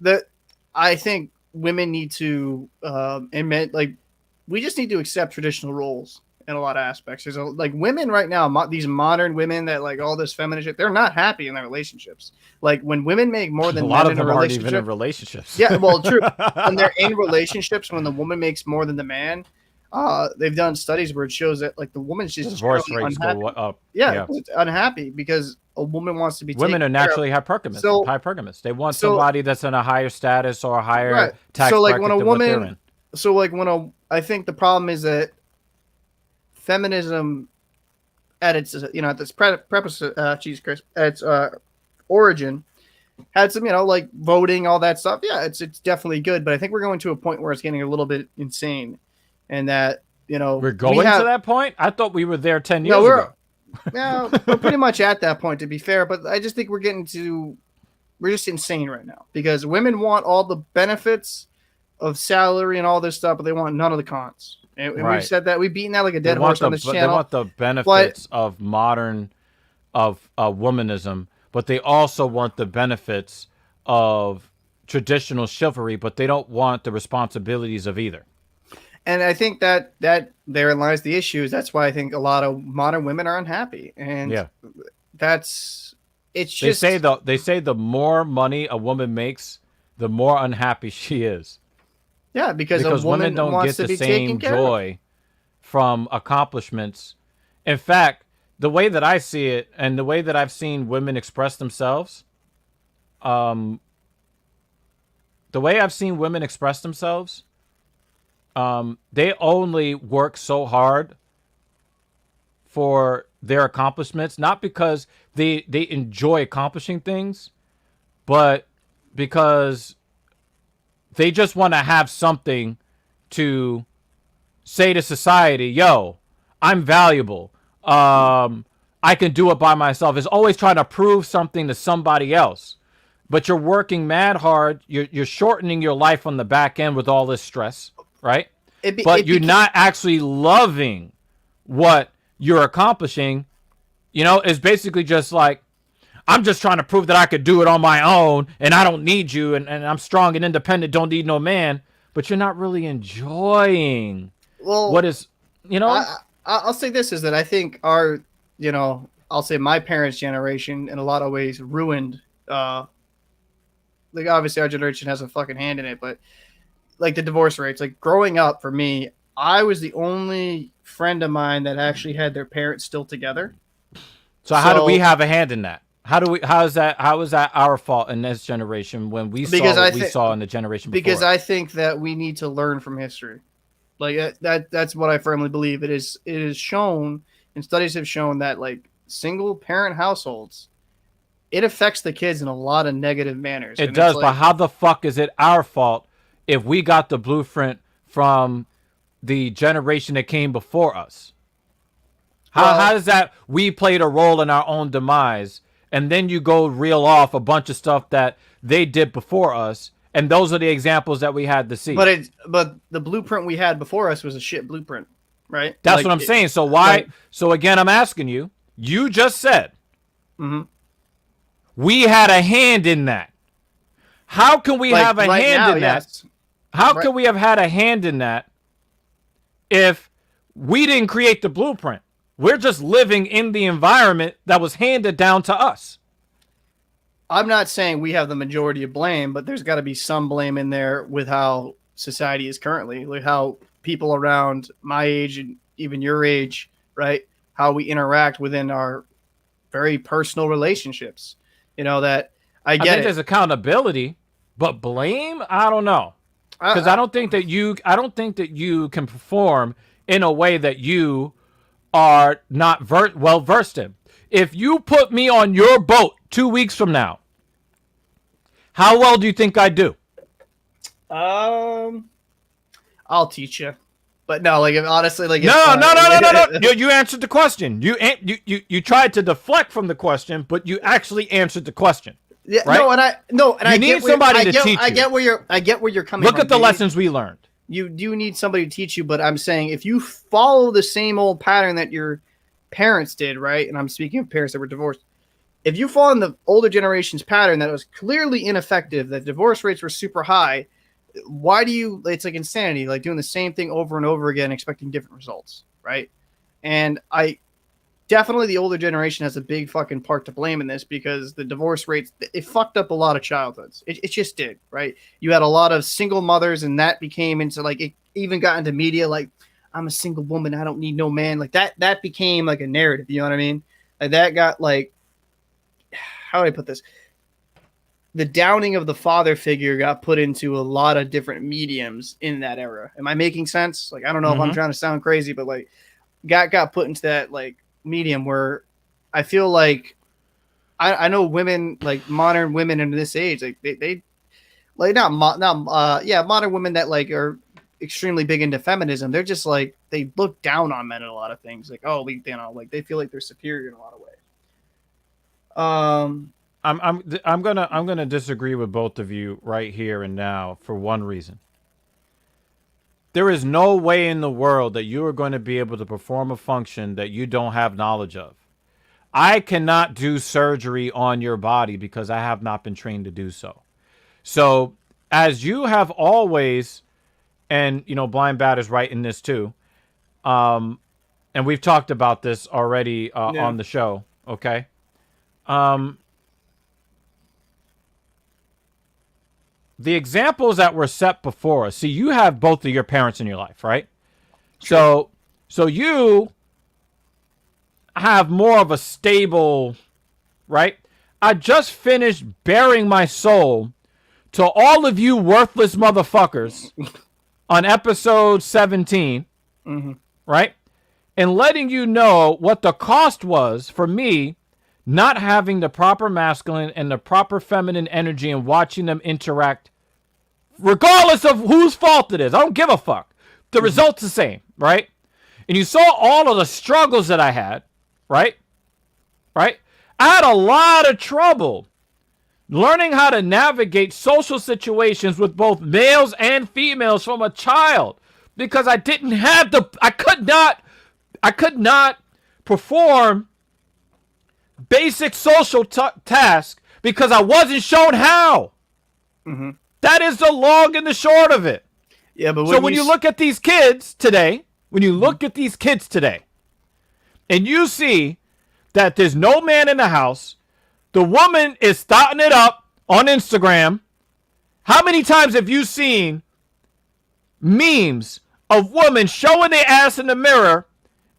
I think women need to admit, like, we just need to accept traditional roles in a lot of aspects. There's like women right now, these modern women that like all this feminine shit, they're not happy in their relationships. Like, when women make more than a lot men of them in a aren't relationship, even in relationships. Yeah, well, true. When they're in relationships, when the woman makes more than the man, they've done studies where it shows that like the woman's just divorce rates unhappy. go up. Yeah, it's unhappy because a woman wants to be. Women are naturally hypergamous. They want somebody that's in a higher status or a higher tax bracket when a than woman, what they're in. So like I think the problem is that feminism at its at its origin had some like voting, all that stuff. Yeah, it's definitely good, but I think we're going to a point where it's getting a little bit insane, and that we're going to that point. I thought we were there 10 years ago. Yeah, we're pretty much at that point, to be fair. But I just think we're just insane right now, because women want all the benefits of salary and all this stuff, but they want none of the cons. And we've said that, we've beaten that like a dead horse on this channel. They want the benefits of modern, of womanism, but they also want the benefits of traditional chivalry, but they don't want the responsibilities of either. And I think that therein lies the issue. That's why I think a lot of modern women are unhappy. And it's just, they say the more money a woman makes, the more unhappy she is. Yeah, because women don't get the same joy from accomplishments. In fact, the way that I see it and the way that I've seen women express themselves, um, the way I've seen women express themselves, they only work so hard for their accomplishments, not because they enjoy accomplishing things, but because they just want to have something to say to society, yo, I'm valuable. I can do it by myself. It's always trying to prove something to somebody else. But you're working mad hard. You're shortening your life on the back end with all this stress, right? But It you're became not actually loving what you're accomplishing. It's basically just like, I'm just trying to prove that I could do it on my own and I don't need you and I'm strong and independent, don't need no man. But you're not really enjoying what well. is, you know? I'll say this is that I think I'll say my parents' generation in a lot of ways ruined. Like obviously our generation has a fucking hand in it, but like the divorce rates, like growing up for me, I was the only friend of mine that actually had their parents still together. So how do we So have a hand in that? How is that our fault in this generation when we saw because what I we think saw in the generation because before? I think that we need to learn from history. Like that's what I firmly believe. It is shown and studies have shown that like single parent households, it affects the kids in a lot of negative manners. It And it's does, but like how the fuck is it our fault if we got the blueprint from the generation that came before us? How well, does that we played a role in our own demise, and then you go reel off a bunch of stuff that they did before us, and those are the examples that we had to see. but the blueprint we had before us was a shit blueprint, right? That's what I'm saying. So why? Like So again, I'm asking you. You just said mhm. we had a hand in that. How can we Like have a right hand now, in that? yes. How Right. can we have had a hand in that if we didn't create the blueprint? We're just living in the environment that was handed down to us. I'm not saying we have the majority of blame, but there's got to be some blame in there with how society is currently, like how people around my age and even your age, right? How we interact within our very personal relationships. That I I get think it. there's accountability, but blame, I don't know. I, Because I I, don't think that you can perform in a way that you are not well versed in. If you put me on your boat 2 weeks from now, how well do you think I do? um, I'll teach you, but no, like honestly, like if No, no, no, no, no, no. You answered the question. You tried to deflect from the question, but you actually answered the question, yeah, right? and You I need get where somebody I to get teach I you. get where you're coming Look from. at the lessons we learned. You do need somebody to teach you, but I'm saying if you follow the same old pattern that your parents did, right? And I'm speaking of parents that were divorced. If you fall in the older generation's pattern that was clearly ineffective, that divorce rates were super high, why do you? It's like insanity, like doing the same thing over and over again, expecting different results, right? And I definitely the older generation has a big fucking part to blame in this because the divorce rates it fucked up a lot of childhoods. It just did, right? You had a lot of single mothers, and that became into like it even got into media like I'm a single woman, I don't need no man, like that became like a narrative. You know what I mean? Like that got like how do I put this? The downing of the father figure got put into a lot of different mediums in that era. Am I making sense? Like I don't know if I'm Mm-hmm. trying to sound crazy, but like got put into that like medium where I feel like I know women like modern women in this age like they like not modern women that like are extremely big into feminism. They're just like they look down on men in a lot of things. Like like they feel like they're superior in a lot of ways. Um, I'm gonna disagree with both of you right here and now for one reason. There is no way in the world that you are going to be able to perform a function that you don't have knowledge of. I cannot do surgery on your body because I have not been trained to do so. So, as you have always, and Blind Bat is right in this too, and we've talked about this already yeah, on the show. Okay, um, the examples that were set before us. See, you have both of your parents in your life, right? true. So you have more of a stable, right? I just finished bearing my soul to all of you worthless motherfuckers on episode 17, right? And letting you know what the cost was for me not having the proper masculine and the proper feminine energy and watching them interact, regardless of whose fault it is. I don't give a fuck. The result's the same, right? And you saw all of the struggles that I had, right? Right? I had a lot of trouble learning how to navigate social situations with both males and females from a child because I didn't have I could not perform basic social tasks because I wasn't shown how. That is the long and the short of it. Yeah, but so when you look at these kids today, and you see that there's no man in the house, the woman is starting it up on Instagram. How many times have you seen memes of women showing their ass in the mirror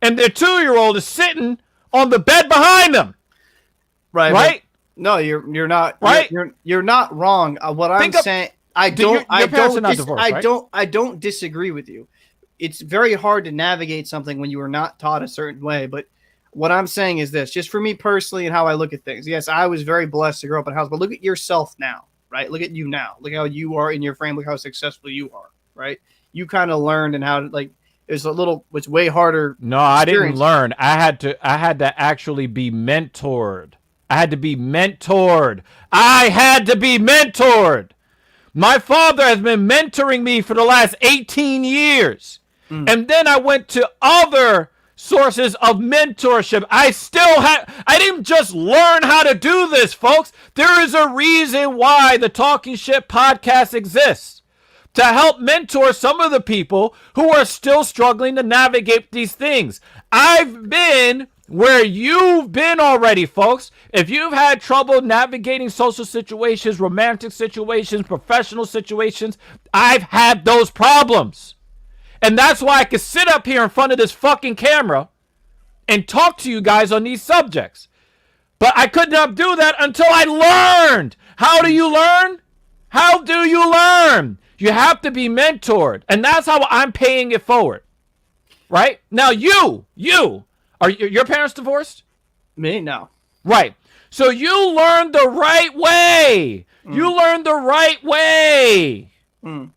and their 2-year-old is sitting on the bed behind them? Right? No, you're not right. You're not wrong. What I'm saying, I don't disagree with you. It's very hard to navigate something when you are not taught a certain way. But what I'm saying is this: just for me personally and how I look at things. Yes, I was very blessed to grow up in a house, but look at yourself now, right? Look at you now. Look how you are in your frame. Look how successful you are, right? You kind of learned and how to it's way harder. No, I didn't learn. I had to actually be mentored. I had to be mentored. My father has been mentoring me for the last 18 years. And then I went to other sources of mentorship. I didn't just learn how to do this, folks. There is a reason why the Talking Shit podcast exists. To help mentor some of the people who are still struggling to navigate these things. I've been where you've been already, folks. If you've had trouble navigating social situations, romantic situations, professional situations, I've had those problems. And that's why I could sit up here in front of this fucking camera and talk to you guys on these subjects. But I could not do that until I learned. How do you learn? You have to be mentored. And that's how I'm paying it forward. Right? Now are your parents divorced? Me? No. Right. So you learned the right way. You learned the right way. You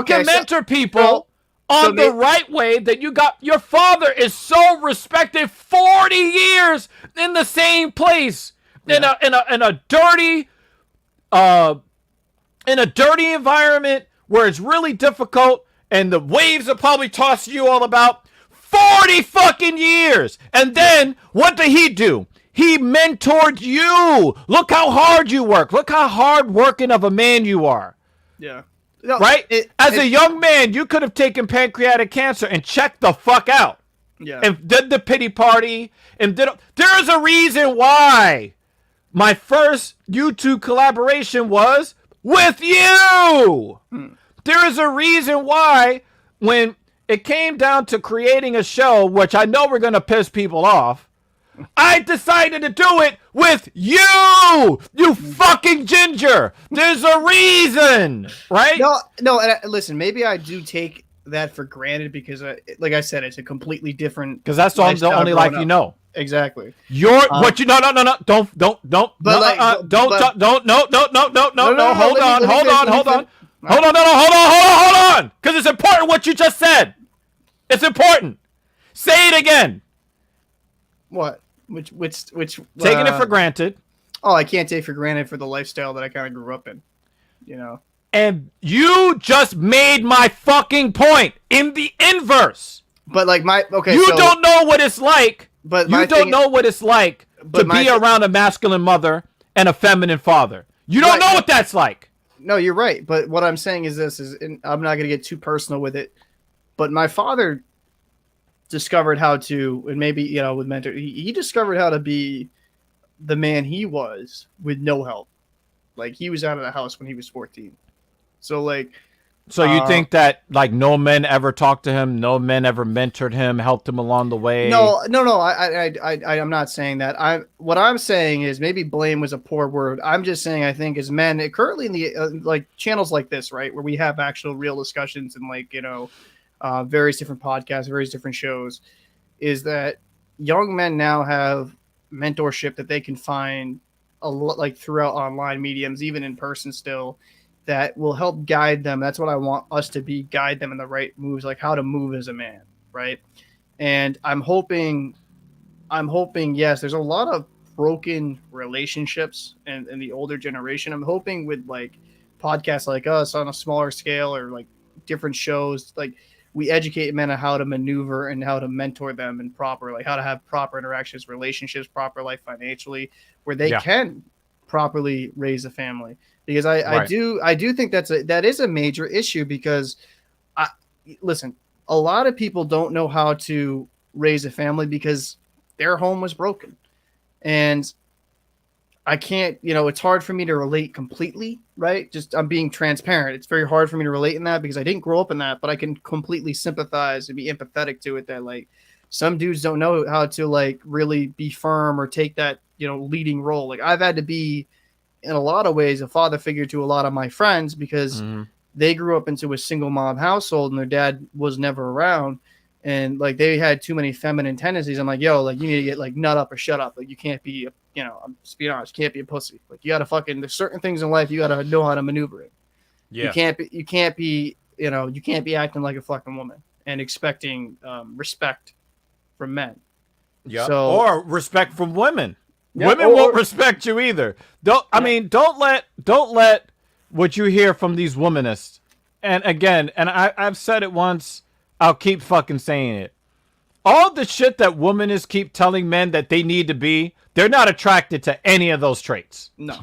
can mentor people on the right way that you got. Your father is so respected. 40 years in the same place. In a dirty environment where it's really difficult and the waves are probably tossing you all about. 40 fucking years. And then what did he do? He mentored you. Look how hard you work. Look how hard working of a man you are. Yeah. No, right? As a young man, you could have taken pancreatic cancer and checked the fuck out. Yeah. And did the pity party. There's a reason why my first YouTube collaboration was with you. There is a reason why when it came down to creating a show, which I know we're going to piss people off, I decided to do it with you fucking ginger. There's a reason, right? No. Listen, maybe I do take that for granted because, like I said, it's a completely different. Because that's the only life you know. Exactly. No. Don't. But don't. Hold on. Because it's important what you just said. It's important. Say it again. What? Which? Taking it for granted. Oh, I can't take for granted for the lifestyle that I kind of grew up in. You know. And you just made my fucking point in the inverse. But don't know what it's like. But you don't know what it's like to be around a masculine mother and a feminine father. You don't know what that's like. No, you're right. But what I'm saying is this: and I'm not going to get too personal with it. But my father discovered how to, and maybe with mentor, he discovered how to be the man he was with no help. Like he was out of the house when he was 14. So So you think that like no men ever talked to him, no men ever mentored him, helped him along the way? No. I'm not saying that. What I'm saying is maybe blame was a poor word. I'm just saying I think as men currently in the like channels like this, right, where we have actual real discussions and like various different podcasts, various different shows, is that young men now have mentorship that they can find a lot like throughout online mediums, even in person still, that will help guide them. That's what I want us to be, guide them in the right moves, like how to move as a man, right? And I'm hoping, yes, there's a lot of broken relationships in the older generation. I'm hoping with like podcasts like us on a smaller scale or like different shows, like we educate men on how to maneuver and how to mentor them and proper, like how to have proper interactions, relationships, proper life financially, where they Yeah. can properly raise a family. Because I Right. do think that is a major issue because I listen, a lot of people don't know how to raise a family because their home was broken. And I can't, it's hard for me to relate completely, right? Just I'm being transparent. It's very hard for me to relate in that because I didn't grow up in that, but I can completely sympathize and be empathetic to it that like some dudes don't know how to like really be firm or take that, leading role. Like I've had to be in a lot of ways a father figure to a lot of my friends because Mm-hmm. they grew up into a single mom household and their dad was never around and like they had too many feminine tendencies. I'm like, yo, like you need to get like nut up or shut up. Like you can't be, I'm just being honest, you can't be a pussy. Like you gotta there's certain things in life you gotta know how to maneuver it. Yeah. You can't be, you can't be acting like a fucking woman and expecting respect from men. Yeah. So Or respect from women. yeah, Women won't respect you either. Don't let what you hear from these womanists. And again, and I've said it once, I'll keep fucking saying it. All the shit that womanists keep telling men that they need to be, they're not attracted to any of those traits. no.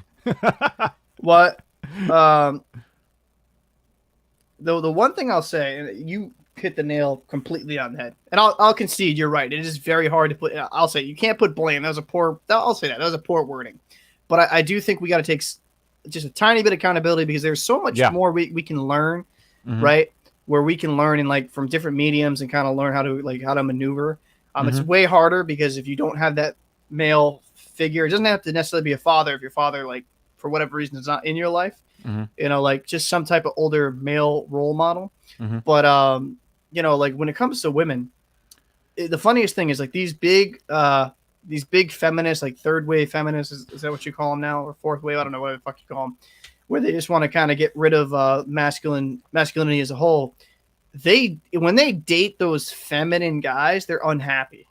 What um the one thing I'll say, and you hit the nail completely on the head, and I'll concede you're right. It is very hard to put. I'll say you can't put blame. That was a poor. I'll say that was a poor wording, but I do think we got to take just a tiny bit of accountability because there's so much Yeah. more we can learn, right? Where we can learn in like from different mediums and kind of learn how to maneuver. It's way harder because if you don't have that male figure, it doesn't have to necessarily be a father. If your father, like for whatever reason, is not in your life, like just some type of older male role model. But like when it comes to women, the funniest thing is like these big feminists, like third wave feminists, is that what you call them now, or fourth wave? I don't know what the fuck you call them, where they just want to kind of get rid of masculinity as a whole. When they date those feminine guys, they're unhappy.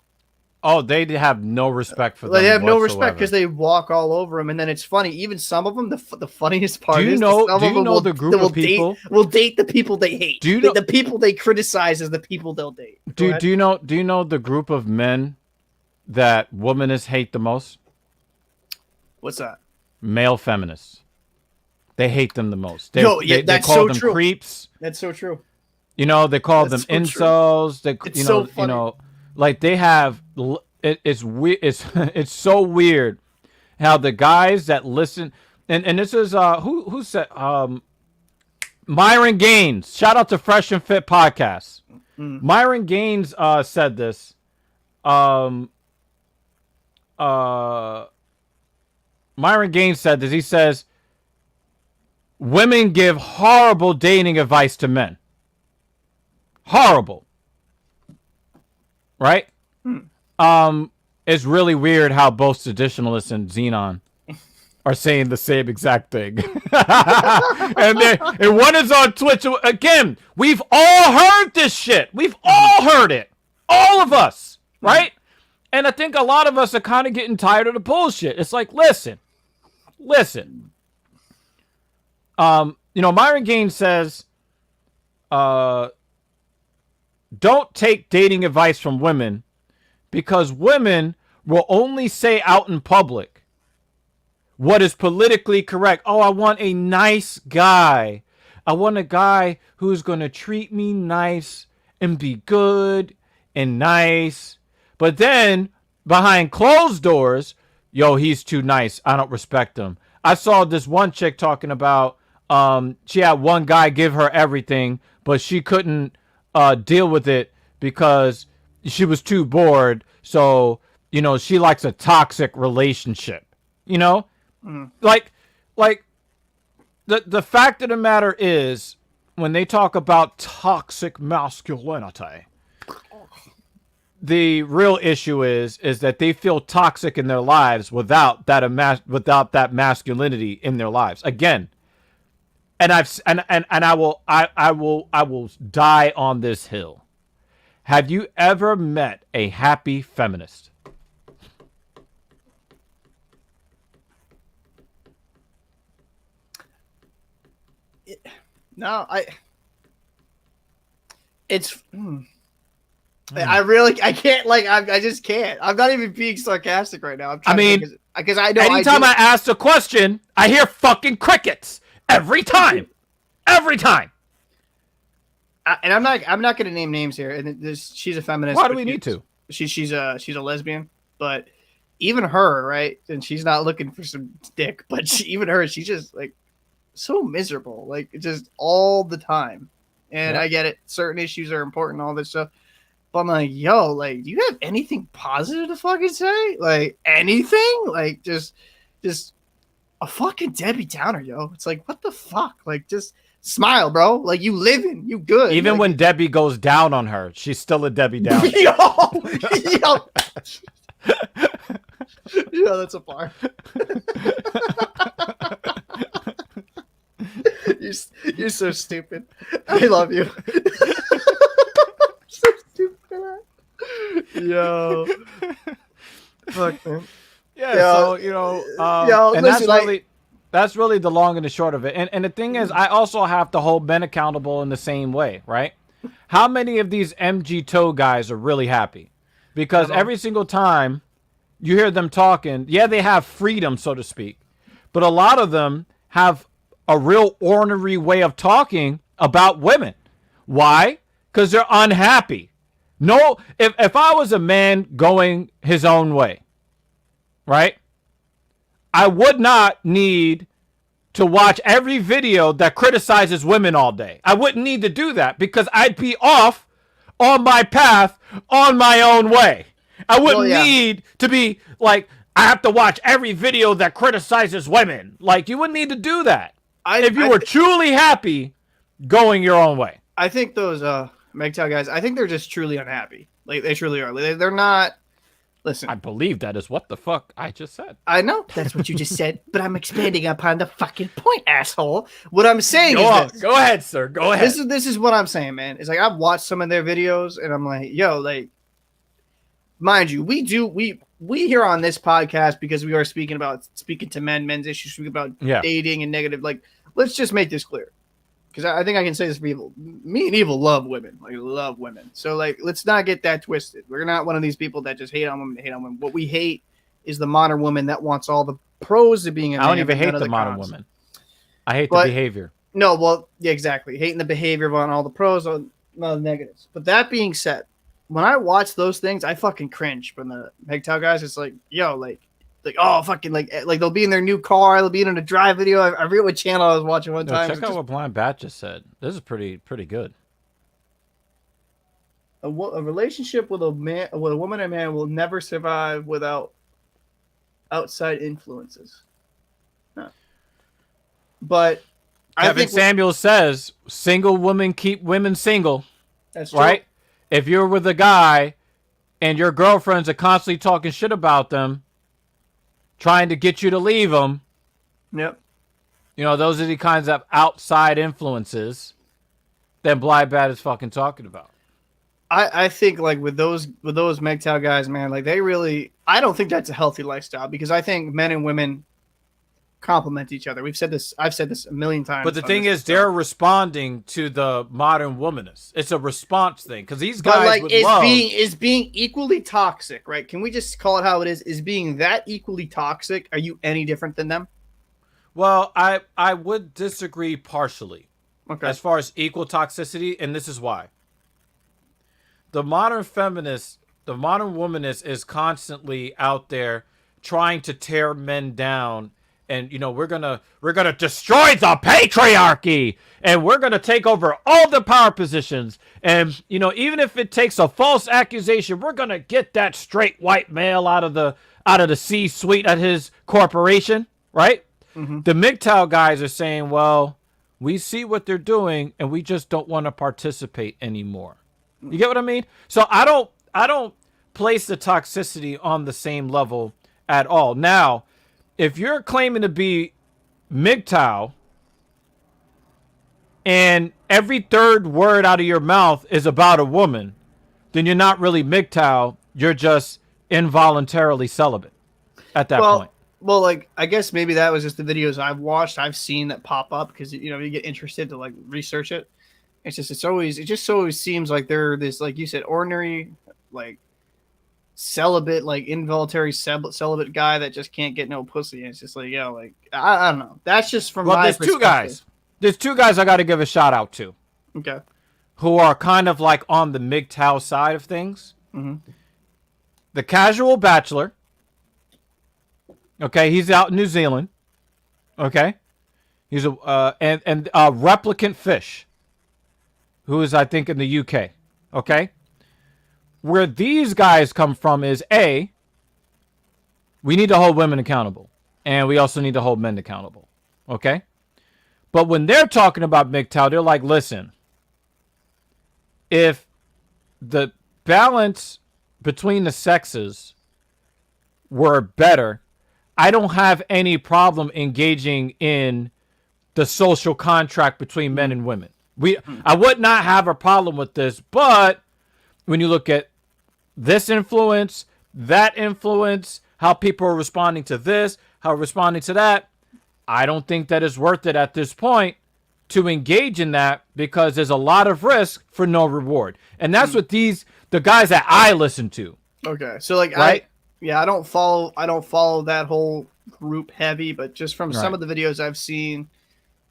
Oh, they have no respect for them. They have no whatsoever. respect because they walk all over them, and then it's funny. Even some of them, the funniest part Do you is know? some Do of you them know the group of people will date the people they hate. Do you know the people they criticize as the people they'll date? Do you know? Do you know the group of men that womanists hate the most? What's that? Male feminists. They hate them the most. They that's call so them true. creeps. That's so true. They call them That's so incels. It's so funny. Like they have. It's weird. It's so weird how the guys that listen and this is who said Myron Gaines. Shout out to Fresh and Fit podcast. Myron Gaines said this. Myron Gaines said this. He says women give horrible dating advice to men. Horrible. Right? It's really weird how both Traditionalists and Xenon are saying the same exact thing. and one is on Twitch. Again, we've all heard this shit. We've all heard it. All of us. Right? And I think a lot of us are kind of getting tired of the bullshit. It's like, listen. Myron Gaines says, don't take dating advice from women because women will only say out in public what is politically correct. Oh, I want a nice guy. I want a guy who's going to treat me nice and be good and nice. But then behind closed doors, yo, he's too nice. I don't respect him. I saw this one chick talking about, She had one guy give her everything, but she couldn't deal with it because she was too bored. So, she likes a toxic relationship. You know, Mhm. like the fact of the matter is, when they talk about toxic masculinity, the real issue is that they feel toxic in their lives without that masculinity in their lives. Again, and I will die on this hill. Have you ever met a happy feminist? No, it's. I really, I can't, like, I just can't. I'm not even being sarcastic right now. I'm I trying to mean, think, because I know anytime do. I ask a question, I hear fucking crickets every time. Every time. And I'm not going to name names here. And she's a feminist. Why do But we need to? she's a lesbian. But even her, right? And she's not looking for some dick. But even her, she's just like so miserable, like just all the time. And Yep. I get it. Certain issues are important, all this stuff. But I'm like, yo, like, do you have anything positive to fucking say? Like anything? Like just a fucking Debbie Downer, yo. It's like, what the fuck? Like, just smile, bro. Like, you living, you good. Even like, when Debbie goes down on her, she's still a Debbie Downer. yo, yo, that's a bar. You're so stupid. I love you. So stupid. Yo. Fuck, man. Yeah, Yo, and listen, that's really the long and the short of it. And the thing is, I also have to hold men accountable in the same way, right? How many of these MG toe guys are really happy? Because every single time you hear them talking, yeah, they have freedom, so to speak, but a lot of them have a real ornery way of talking about women. Why? Because they're unhappy. No, if I was a man going his own way, right? I would not need to watch every video that criticizes women all day. I wouldn't need to do that because I'd be off on my path on my own way. I wouldn't need to be like, I have to watch every video that criticizes women. Like, you wouldn't need to do that. If you were truly happy going your own way. I think those MGTOW guys, I think they're just truly unhappy. Like, they truly are. They're not. Listen, I believe that is what the fuck I just said. I know that's what you just said, but I'm expanding upon the fucking point, asshole. What I'm saying is this. Go ahead, sir. Go ahead. This is what I'm saying, man. It's like, I've watched some of their videos and I'm like, yo, like, mind you, we here on this podcast, because we are speaking to men's issues, speaking about dating and negative. Like, let's just make this clear, because I think I can say this for Evil. Me and Evil love women, like, love women. So, like, let's not get that twisted. We're not one of these people that just hate on women to hate on women. What we hate is the modern woman that wants all the pros of being a man. I don't even hate the modern woman. I hate the behavior. No, well, yeah, exactly. Hating the behavior, on all the pros, on all the negatives. But that being said, when I watch those things, I fucking cringe from the MGTOW guys. It's like, yo, like, oh, fucking, like they'll be in their new car, they'll be in a drive video. I forget what channel I was watching one time. Check out what Blind Bat just said. This is pretty good. A relationship with a woman and man will never survive without outside influences. Huh. But Kevin Samuels says, single women keep women single. That's true. Right? If you're with a guy and your girlfriends are constantly talking shit about them, trying to get you to leave them. Yep. Those are the kinds of outside influences that Blind Bat is fucking talking about. I think, like, with those MGTOW guys, man, like, I don't think that's a healthy lifestyle, because I think men and women complement each other. I've said this a million times. But the thing is, they're responding to the modern womanists. It's a response thing, because these guys is being equally toxic, right? Can we just call it how it is? Is being that equally toxic? Are you any different than them? Well, I would disagree partially. Okay. As far as equal toxicity, and this is why. The modern feminist, the modern womanist is constantly out there trying to tear men down and we're gonna destroy the patriarchy, and we're gonna take over all the power positions, and even if it takes a false accusation, we're gonna get that straight white male out of the C-suite at his corporation, right? Mm-hmm. The MGTOW guys are saying, well, we see what they're doing, and we just don't want to participate anymore. You get what I mean? So I don't place the toxicity on the same level at all. Now, if you're claiming to be MGTOW and every third word out of your mouth is about a woman, then you're not really MGTOW. You're just involuntarily celibate at that point. Well, like, I guess maybe that was just the videos I've watched, I've seen that pop up because you get interested to like research it. It just always seems like they're this, like you said, ordinary, like celibate, like involuntary celibate guy that just can't get no pussy. And it's just like, like I don't know. That's just from my there's perspective. two guys. There's two guys I got to give a shout out to. Okay. Who are kind of like on the MGTOW side of things. Mm-hmm. The Casual Bachelor. Okay, he's out in New Zealand. Okay, he's and Replicant Fish, who is I think in the UK. Okay, where these guys come from is we need to hold women accountable, and we also need to hold men accountable. Okay, but when they're talking about MGTOW, they're like, listen, if the balance between the sexes were better, I don't have any problem engaging in the social contract between men and women. I would not have a problem with this, but when you look at this influence, that influence, how people are responding to this, how responding to that, I don't think that it's worth it at this point to engage in that because there's a lot of risk for no reward. And that's what the guys that I listen to. Okay. So like, right? I don't follow that whole group heavy, but just from some of the videos I've seen,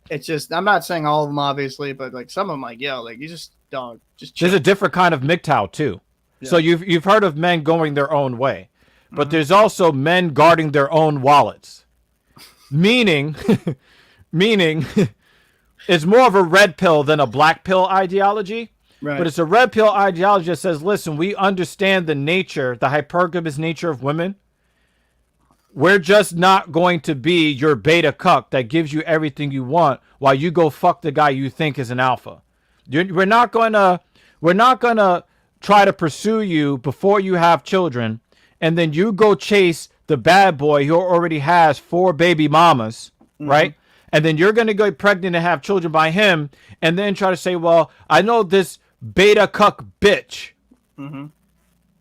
it's just, I'm not saying all of them obviously, but like some of them, like, like you just don't just chill. There's a different kind of MGTOW too. Yeah. So you've heard of men going their own way, but there's also men guarding their own wallets, meaning it's more of a red pill than a black pill ideology. Right. But it's a red pill ideology that says, listen, we understand the hypergamous nature of women. We're just not going to be your beta cuck that gives you everything you want while you go fuck the guy you think is an alpha. We're not gonna try to pursue you before you have children, and then you go chase the bad boy who already has 4 baby mamas, right? And then you're gonna get pregnant and have children by him, and then try to say, well, I know this beta cuck bitch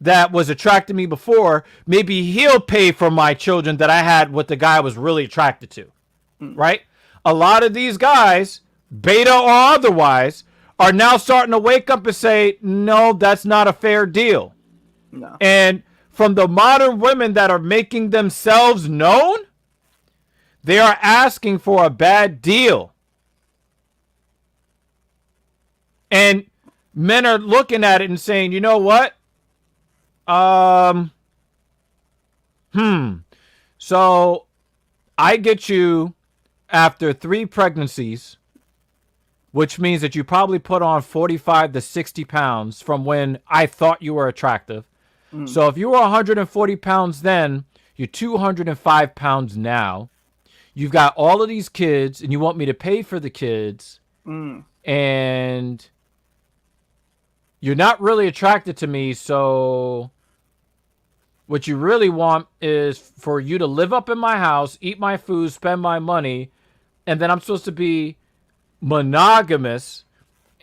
that was attracted me before. Maybe he'll pay for my children that I had with the guy I was really attracted to, right? A lot of these guys, beta or otherwise, are now starting to wake up and say, no, that's not a fair deal. No. And from the modern women that are making themselves known, they are asking for a bad deal. And men are looking at it and saying, you know what? So I get you after 3 pregnancies, which means that you probably put on 45 to 60 pounds from when I thought you were attractive. So if you were 140 pounds then, you're 205 pounds now. You've got all of these kids, and you want me to pay for the kids, and you're not really attracted to me, so what you really want is for you to live up in my house, eat my food, spend my money, and then I'm supposed to be monogamous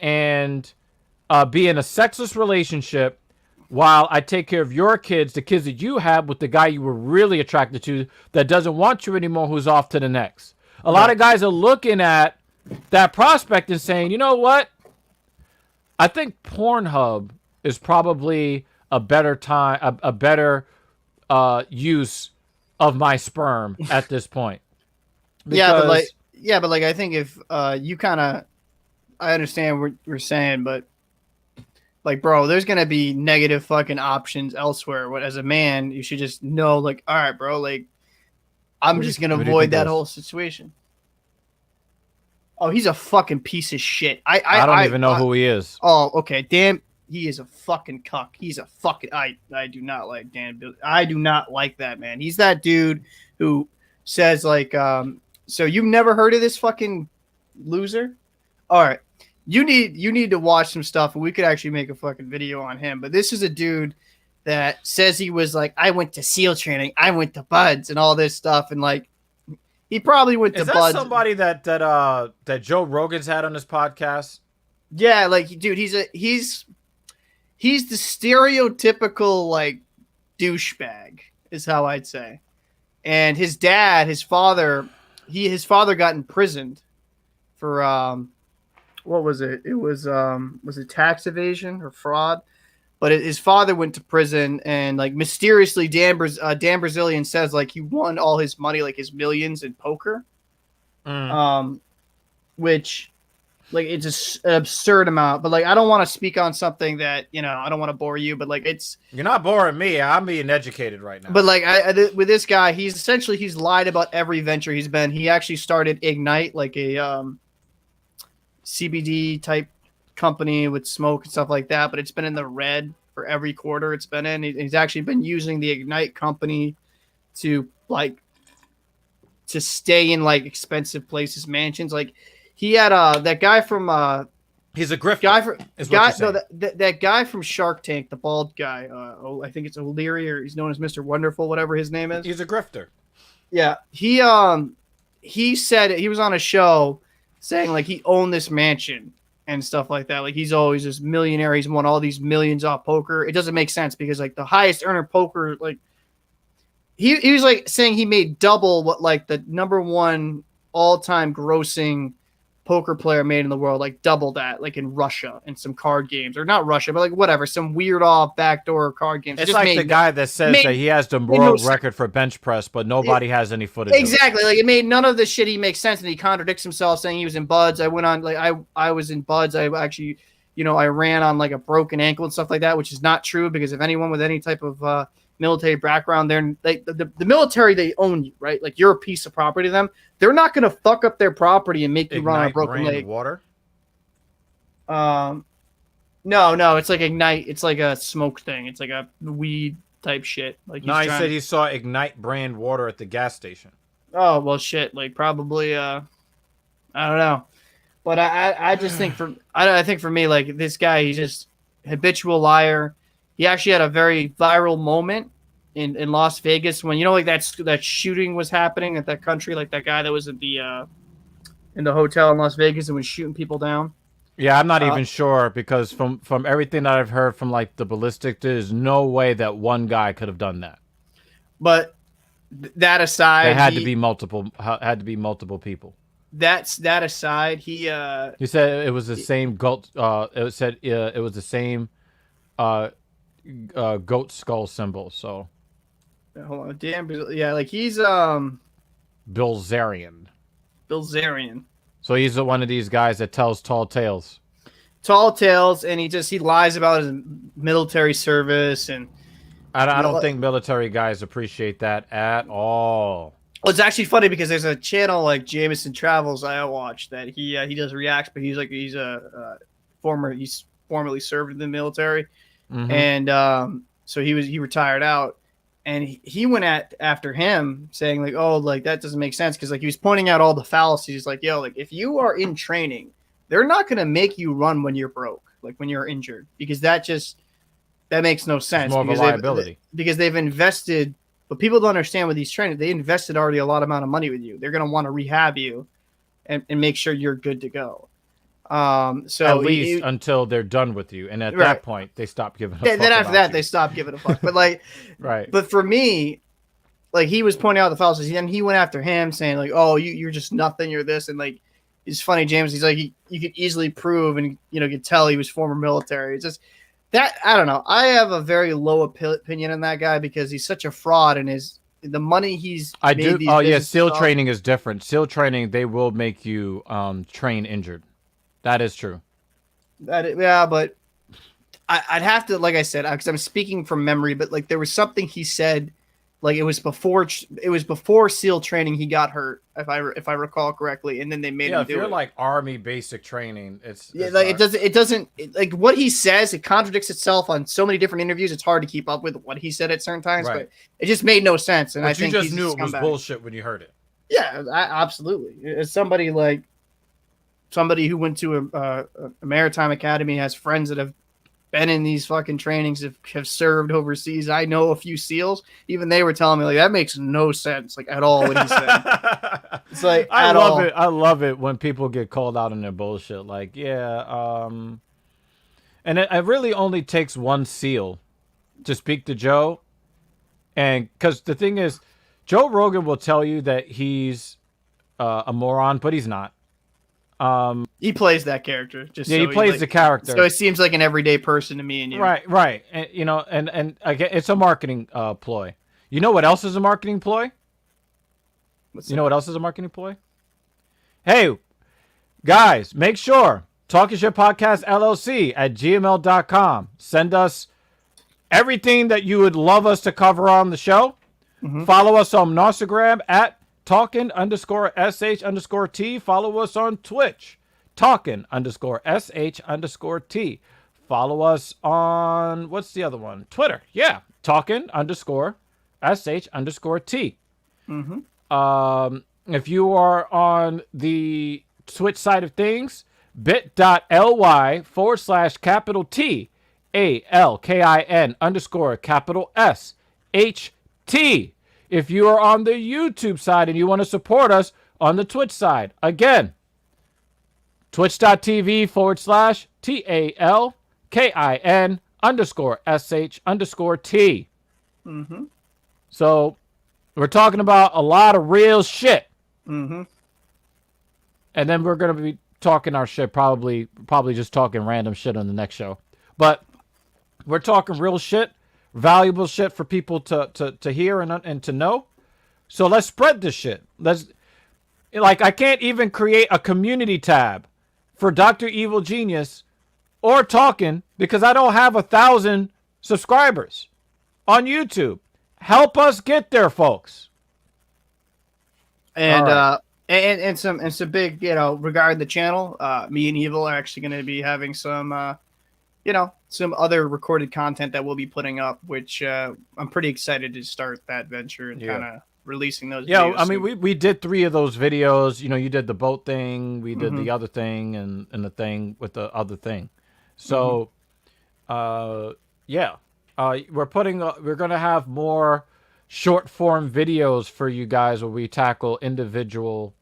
and be in a sexless relationship while I take care of your kids, the kids that you have with the guy you were really attracted to that doesn't want you anymore, who's off to the next. A lot of guys are looking at that prospect and saying, you know what? I think Pornhub is probably a better time, a better use of my sperm at this point. Because, but I think if you kind of, I understand what you're saying, but like, bro, there's gonna be negative fucking options elsewhere. What, as a man, you should just know, like, all right, bro, like, I'm just gonna Who do you think avoid it that is? whole situation. Oh, he's a fucking piece of shit. I don't even know who he is. Oh, okay. Damn, he is a fucking cuck. He's a fucking. I do not like Dan. I do not like that man. He's that dude who says like, so you've never heard of this fucking loser? All right, you need to watch some stuff, and we could actually make a fucking video on him. But this is a dude that says he was like, I went to SEAL training, I went to Buds, and all this stuff, and like he probably went to Is that Buds. somebody that Joe Rogan's had on his podcast? Yeah, like dude, he's the stereotypical like douchebag is how I'd say. And his dad, his father got imprisoned for what was it? It was it tax evasion or fraud? But his father went to prison, and like mysteriously Dan Brazilian says like he won all his money, like his millions in poker. Which like it's an absurd amount, but like I don't want to speak on something that I don't want to bore you, but like You're not boring me. I'm being educated right now. but like with this guy, he's lied about every venture he's been. He actually started Ignite, like a CBD type company with smoke and stuff like that, but it's been in the red for every quarter it's been in. He's actually been using the Ignite company to stay in like expensive places, mansions. Like he had that guy from he's a grifter. That guy from Shark Tank, the bald guy. I think it's O'Leary, or he's known as Mr. Wonderful, whatever his name is. He's a grifter. Yeah, he said he was on a show saying like he owned this mansion and stuff like that. Like he's always this millionaire. He's won all these millions off poker. It doesn't make sense because like the highest earner poker, like he was like saying he made double what like the number one all time grossing poker player made in the world, like double that, like in Russia and some card games, or not Russia, but like whatever, some weird off backdoor card games. It's just like the guy that says that he has the world record for bench press, but nobody has any footage. Exactly, like it made none of the shit he makes sense, and he contradicts himself, saying he was in Buds. I went on like I was in Buds. I actually, I ran on like a broken ankle and stuff like that, which is not true because if anyone with any type of military background, the military, they own you, right? Like you're a piece of property to them. They're not going to fuck up their property and make you run on a broken leg. Water? No, it's like Ignite. It's like a smoke thing. It's like a weed type shit. Like he said he saw Ignite brand water at the gas station. Oh well, shit. Like probably. I don't know, but I just think I think for me, like this guy, he's just habitual liar. He actually had a very viral moment in Las Vegas when like that shooting was happening at that country, like that guy that was at the in the hotel in Las Vegas and was shooting people down. Yeah, I'm not even sure because from everything that I've heard from like the ballistic, there's no way that one guy could have done that. But that aside, there had to be multiple people. That aside, he said it was the same goat. It said it was the same goat skull symbol. So hold on, damn, yeah, like he's Bilzerian. So he's one of these guys that tells tall tales. And he lies about his military service, and I don't think military guys appreciate that at all. Well, it's actually funny because there's a channel like Jameson Travels I watch that he does reacts, but he's formerly served in the military, and so he retired out, and he went after him saying like, oh, like that doesn't make sense because like he was pointing out all the fallacies, like, yo, like if you are in training, they're not gonna make you run when you're broke, like when you're injured, because that makes no sense. It's more of a liability because they've invested. But people don't understand with these trainers, they invested already a lot amount of money with you. They're going to want to rehab you and make sure you're good to go. So at least until they're done with you. And at that point, they stop giving a fuck. Then after that, they stop giving a fuck. But like, right. But for me, like he was pointing out the fallacies, and he went after him saying like, oh, you're just nothing. You're this. And like, it's funny, James. He's like, you could easily prove and, could tell he was former military. It's just, that I don't know. I have a very low opinion on that guy because he's such a fraud, and the money he's. I do. Oh yeah, SEAL training is different. SEAL training, they will make you train injured. That is true. Yeah, but I'd have to, like I said, because I'm speaking from memory, but like there was something he said Like it was before SEAL training. He got hurt, if I recall correctly, and then they made Yeah, him if do you're it. like Army basic training, it's Like hard. it doesn't like what he says. It contradicts itself on so many different interviews. It's hard to keep up with what he said at certain times, Right. but it just made no sense. And I But you think just he's knew a it was scumbag. bullshit when you heard it. Yeah, absolutely. As somebody who went to a maritime academy, has friends that have been in these fucking trainings, have served overseas. I know a few SEALs. Even they were telling me like that makes no sense, like at all what he said. It's like I at love all. it. I love it when people get called out on their bullshit. Like, yeah, and it really only takes one SEAL to speak to Joe, and because the thing is, Joe Rogan will tell you that he's a moron, but he's not. He plays that character. Just Yeah, so he plays like, the character. So it seems like an everyday person to me and you. Right, right, and and again, it's a marketing ploy. You know what else is a marketing ploy? You know what else is a marketing ploy? Hey, guys, make sure Talking Shit Podcast LLC at gmail.com. Send us everything that you would love us to cover on the show. Mm-hmm. Follow us on Instagram at talking_sh_t. Follow us on Twitch, talking_sh_t. Follow us on, what's the other one? Twitter. Yeah, talking_sh_t. If you are on the Twitch side of things, bit.ly/TALKIN_S_HT. If you are on the YouTube side and you want to support us on the Twitch side, again, twitch.tv/TALKIN_SH_T. So we're talking about a lot of real shit. And then we're going to be talking our shit, probably just talking random shit on the next show. But we're talking real shit, valuable shit for people to hear and to know. So let's spread this shit. I can't even create a community tab for Dr. Evil Genius or Talking because I don't have 1,000 subscribers on YouTube. Help us get there, folks. And right. And some big, regarding the channel, me and Evil are actually going to be having some some other recorded content that we'll be putting up, which I'm pretty excited to start that venture and kind of releasing those videos. I mean, we did 3 of those videos. You did the boat thing, we did the other thing, and the thing with the other thing. So, we're going to have more short form videos for you guys where we tackle individual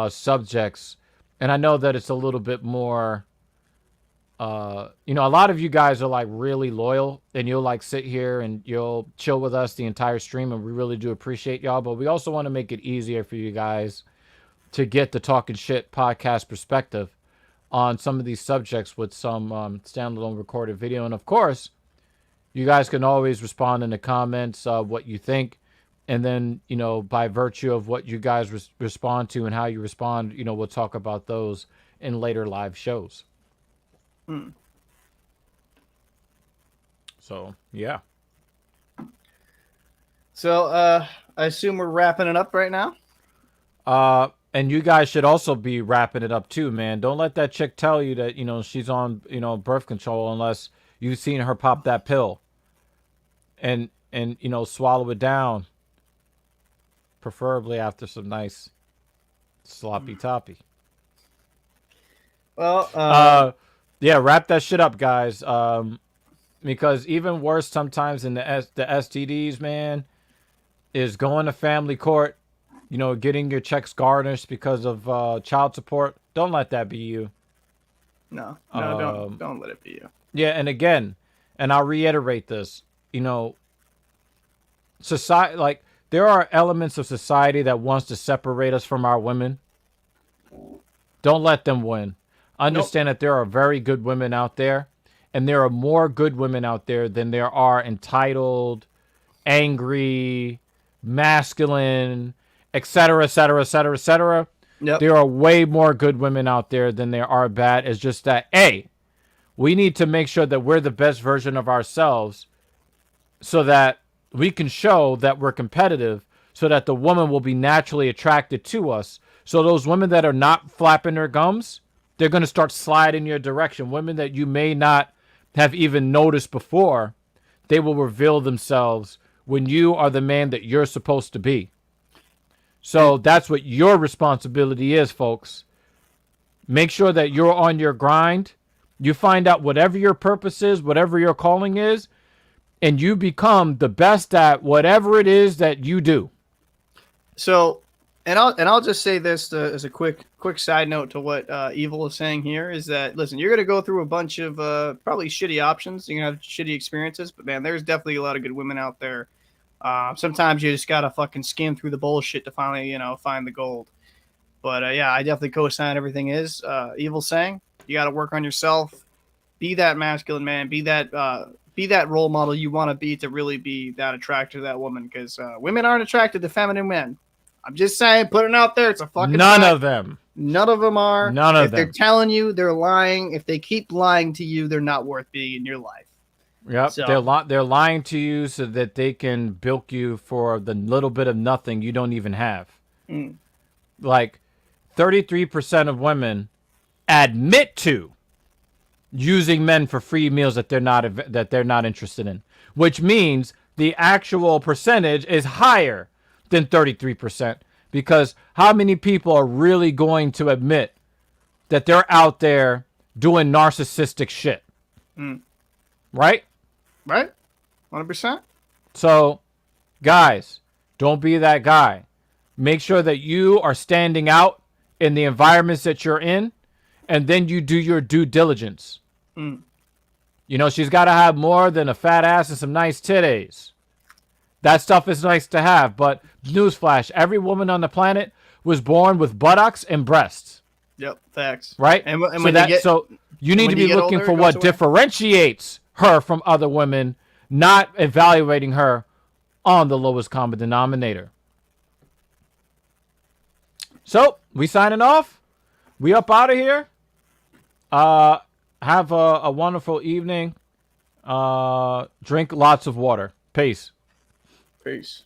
subjects. And I know that it's a little bit more, a lot of you guys are like really loyal and you'll like sit here and you'll chill with us the entire stream. And we really do appreciate y'all, but we also want to make it easier for you guys to get the Talking Shit podcast perspective on some of these subjects with some standalone recorded video. And of course, you guys can always respond in the comments what you think. And then, by virtue of what you guys respond to and how you respond, we'll talk about those in later live shows. So, yeah. So, I assume we're wrapping it up right now? And you guys should also be wrapping it up too, man. Don't let that chick tell you that, she's on, birth control unless you've seen her pop that pill and swallow it down. Preferably after some nice sloppy toppy. Well, yeah, wrap that shit up, guys. Because even worse sometimes in the STDs, man, is going to family court, getting your checks garnished because of child support. Don't let that be you. No, don't let it be you. Yeah, and again, and I'll reiterate this, society, like, there are elements of society that wants to separate us from our women. Don't let them win. Understand that there are very good women out there, and there are more good women out there than there are entitled, angry, masculine, etc., etc., etc., etc. There are way more good women out there than there are bad. It's just that, A, we need to make sure that we're the best version of ourselves so that we can show that we're competitive so that the woman will be naturally attracted to us. So those women that are not flapping their gums, they're going to start sliding your direction. Women that you may not have even noticed before, they will reveal themselves when you are the man that you're supposed to be. So that's what your responsibility is, folks. Make sure that you're on your grind. You find out whatever your purpose is, whatever your calling is, and you become the best at whatever it is that you do. So, and I'll just say this as a quick side note to what Evil is saying here is that listen, you're gonna go through a bunch of probably shitty options. You're gonna have shitty experiences, but man, there's definitely a lot of good women out there. Sometimes you just gotta fucking skim through the bullshit to finally find the gold. But yeah, I definitely co-sign everything is Evil saying. You got to work on yourself. Be that masculine man. Be that role model you want to be to really be that attracted to that woman. Because women aren't attracted to feminine men. I'm just saying, putting it out there. It's a fucking None fact. of them. None of them are. None of if them. they're telling you, they're lying. If they keep lying to you, they're not worth being in your life. Yep, So, they're lying to you so that they can bilk you for the little bit of nothing you don't even have. Like 33% of women admit to using men for free meals that they're not interested in, which means the actual percentage is higher than 33%, because how many people are really going to admit that they're out there doing narcissistic shit? Right? right? 100%. So, guys, don't be that guy. Make sure that you are standing out in the environments that you're in, and then you do your due diligence. You know, she's got to have more than a fat ass and some nice titties. That stuff is nice to have, but newsflash, every woman on the planet was born with buttocks and breasts. Yep, facts. Right? And So you need to be looking older, for it what goes away. differentiates her from other women, not evaluating her on the lowest common denominator. So, we signing off. We up out of here. Have a wonderful evening. Drink lots of water. Peace. Peace.